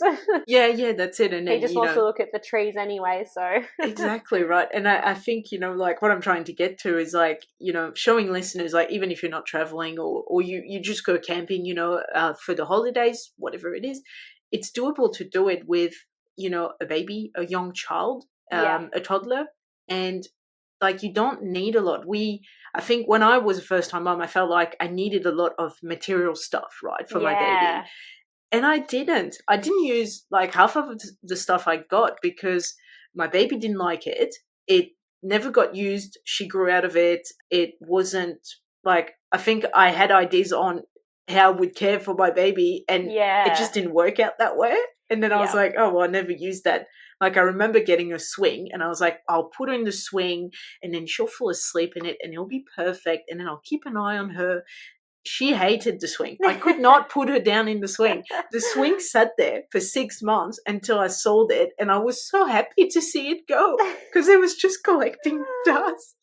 Yeah, that's it. And then, he just wants to look at the trees anyway, so. Exactly right. And I think, you know, like what I'm trying to get to is like, you know, showing listeners, like, even if you're not traveling or you just go camping, you know, for the holidays, whatever it is, it's doable to do it with, you know, a baby, a young child, a toddler, and like, you don't need a lot. I think when I was a first time mom, I felt like I needed a lot of material stuff, right, for my baby. And I didn't use like half of the stuff I got because my baby didn't like it. It never got used. She grew out of it. It wasn't like, I think I had ideas on how I would care for my baby, and it just didn't work out that way. And then I was like, oh, well, I never used that. Like, I remember getting a swing and I was like, I'll put her in the swing and then she'll fall asleep in it and it'll be perfect. And then I'll keep an eye on her. She hated the swing. I could not put her down in the swing. The swing sat there for 6 months until I sold it, and I was so happy to see it go because it was just collecting dust.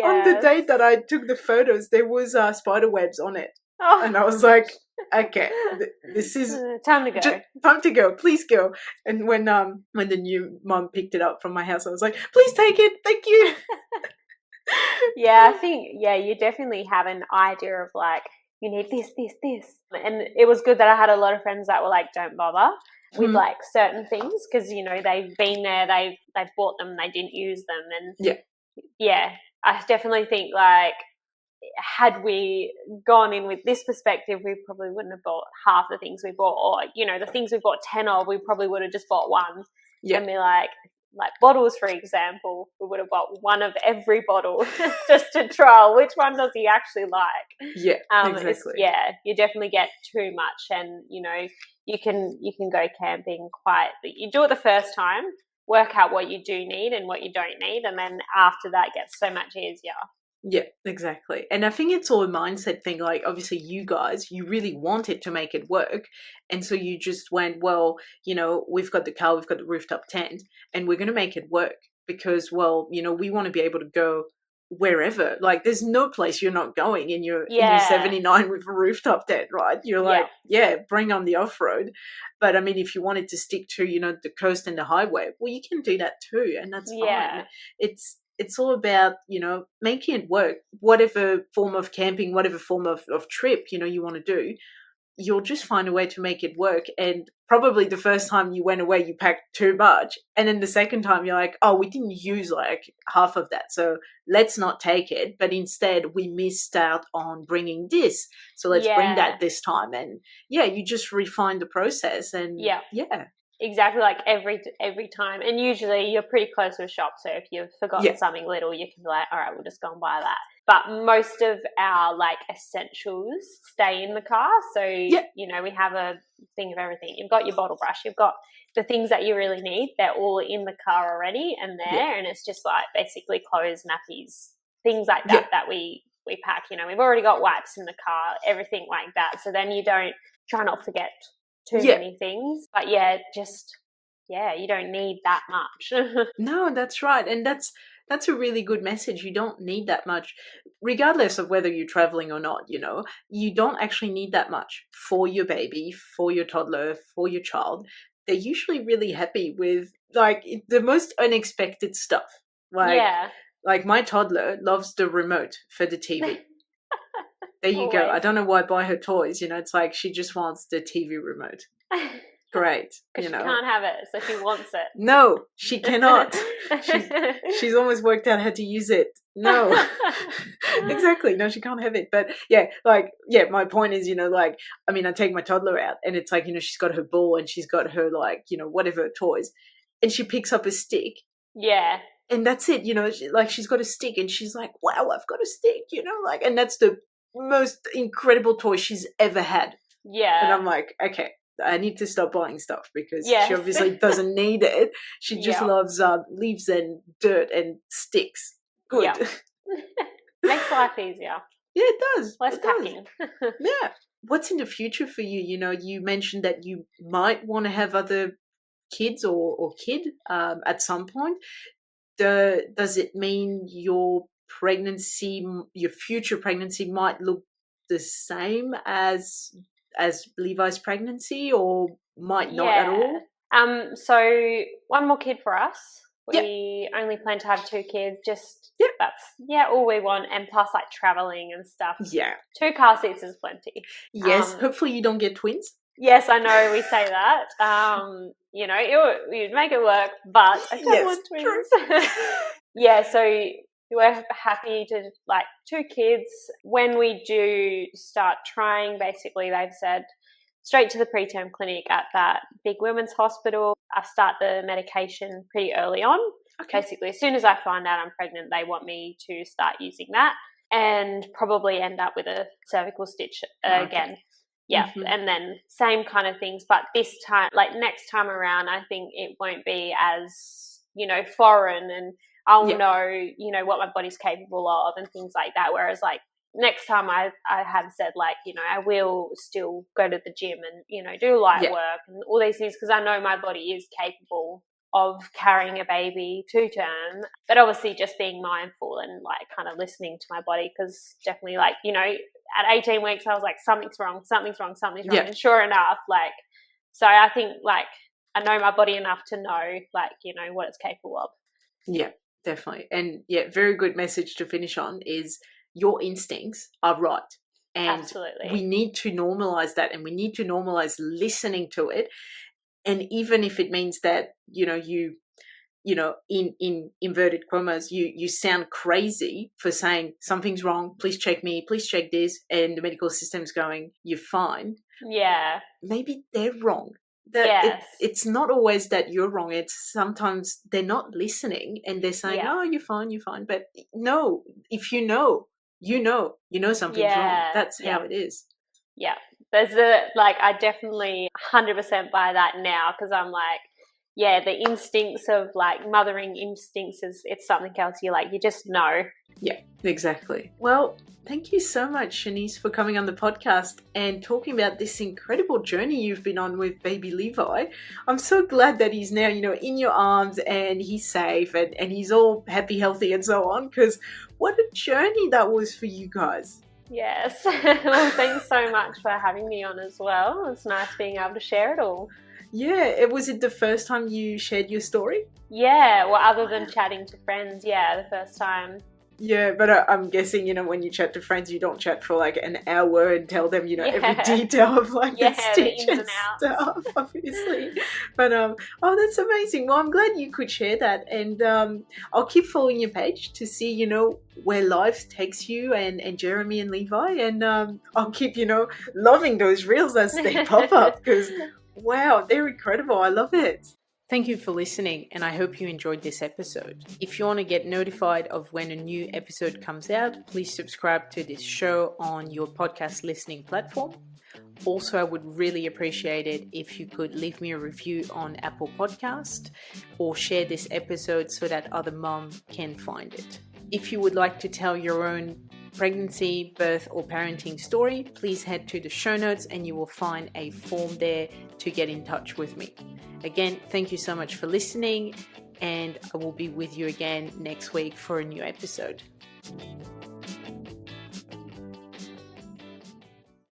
On the day that I took the photos, there was spider webs on it. And I was like, okay, this is time to go. Time to go. Please go. And when the new mom picked it up from my house, I was like, please take it. Thank you. Yeah, I think, you definitely have an idea of like, you need this. And it was good that I had a lot of friends that were like, don't bother with like certain things, because, you know, they've been there, they've bought them, they didn't use them. And I definitely think like, had we gone in with this perspective, we probably wouldn't have bought half the things we bought, or, you know, the things we bought 10 of, we probably would have just bought one. And be like bottles, for example, we would have bought one of every bottle just to trial which one does he actually like. Exactly. You definitely get too much, and, you know, you can go camping you do it the first time, work out what you do need and what you don't need, and then after that it gets so much easier. Yeah, exactly. And I think it's all a mindset thing. Like, obviously you guys, you really wanted to make it work. And so you just went, well, you know, we've got the car, we've got the rooftop tent, and we're going to make it work because, well, you know, we want to be able to go wherever. Like, there's no place you're not going in your 79 with a rooftop tent, right? You're like, bring on the off-road. But I mean, if you wanted to stick to, you know, the coast and the highway, well, you can do that too. And that's fine. It's all about, you know, making it work. Whatever form of camping, whatever form of trip, you know, you want to do, you'll just find a way to make it work. And probably the first time you went away, you packed too much. And then the second time you're like, oh, we didn't use like half of that, so let's not take it. But instead we missed out on bringing this, so let's bring that this time. And you just refine the process. And exactly, like every time. And usually you're pretty close to a shop, so if you've forgotten something little, you can be like, all right, we'll just go and buy that. But most of our like essentials stay in the car, so you know, we have a thing of everything. You've got your bottle brush, you've got the things that you really need, they're all in the car already and there. And it's just like basically clothes, nappies, things like that that we pack. You know, we've already got wipes in the car, everything like that, so then you don't try not forget too many things. But you don't need that much. No, that's right. And that's a really good message. You don't need that much, regardless of whether you're traveling or not. You know, you don't actually need that much for your baby, for your toddler, for your child. They're usually really happy with like the most unexpected stuff. Like my toddler loves the remote for the TV. There you go. I don't know why I buy her toys. You know, it's like she just wants the TV remote. great. Because she can't have it, so she wants it. No, she cannot. She's almost worked out how to use it. No. Exactly. No, she can't have it. But my point is, I take my toddler out and it's like, she's got her ball and she's got her whatever toys, and she picks up a stick. Yeah. And that's it, she's got a stick and she's like, wow, I've got a stick, and that's the most incredible toy she's ever had. Yeah. And I'm like, okay, I need to stop buying stuff because she obviously doesn't need it. She just loves leaves and dirt and sticks. Good. Yeah. Makes life easier. Yeah, it does. Less packing. Yeah. What's in the future for you? You mentioned that you might want to have other kids or kid at some point. Does it mean your future pregnancy might look the same as Levi's pregnancy, or might not at all? So one more kid for us. We only plan to have 2 kids. Just that's all we want, and plus like traveling and stuff. Yeah, 2 car seats is plenty. Yes, hopefully you don't get twins. Yes, I know we say that. You'd make it work, but I don't want twins. Yeah, so we're happy to 2 kids. When we do start trying, basically they've said straight to the preterm clinic at that big women's hospital. I start the medication pretty early on. Okay. Basically, as soon as I find out I'm pregnant, they want me to start using that and probably end up with a cervical stitch again. Yeah, and then same kind of things. But this time, next time around, I think it won't be as, foreign, and I'll know, what my body's capable of and things like that. Whereas next time I have said I will still go to the gym and, do light work and all these things because I know my body is capable of carrying a baby to term, but obviously just being mindful and kind of listening to my body, because definitely at 18 weeks I was like, something's wrong. And sure enough, so I think I know my body enough to know what it's capable of. Yeah, definitely. And very good message to finish on is your instincts are right. And absolutely, we need to normalize that, and we need to normalize listening to it. And even if it means that, you in inverted commas, you sound crazy for saying something's wrong, please check me, please check this, and the medical system's going, you're fine. Yeah. Maybe they're wrong. It's not always that you're wrong. It's sometimes they're not listening and they're saying, oh, you're fine. But no, if you know something's wrong. That's how it is. Yeah. There's I definitely 100% buy that now, because I'm the instincts of mothering instincts it's something else. You just know. Yeah, exactly. Well, thank you so much, Shanice, for coming on the podcast and talking about this incredible journey you've been on with baby Levi. I'm so glad that he's now, in your arms and he's safe and he's all happy, healthy and so on, because what a journey that was for you guys. Yes. Well, thanks so much for having me on as well. It's nice being able to share it all. Yeah. Was it the first time you shared your story? Yeah. Well, other than chatting to friends, the first time. Yeah, but I'm guessing, when you chat to friends, you don't chat for an hour and tell them, every detail of the stitch and stuff, obviously. But, that's amazing. Well, I'm glad you could share that. And I'll keep following your page to see, where life takes you and Jeremy and Levi. And I'll keep, loving those reels as they pop up, because, wow, they're incredible. I love it. Thank you for listening, and I hope you enjoyed this episode. If you want to get notified of when a new episode comes out, please subscribe to this show on your podcast listening platform. Also, I would really appreciate it if you could leave me a review on Apple Podcast or share this episode so that other moms can find it. If you would like to tell your own pregnancy, birth, or parenting story, please head to the show notes and you will find a form there to get in touch with me. Again, thank you so much for listening, and I will be with you again next week for a new episode.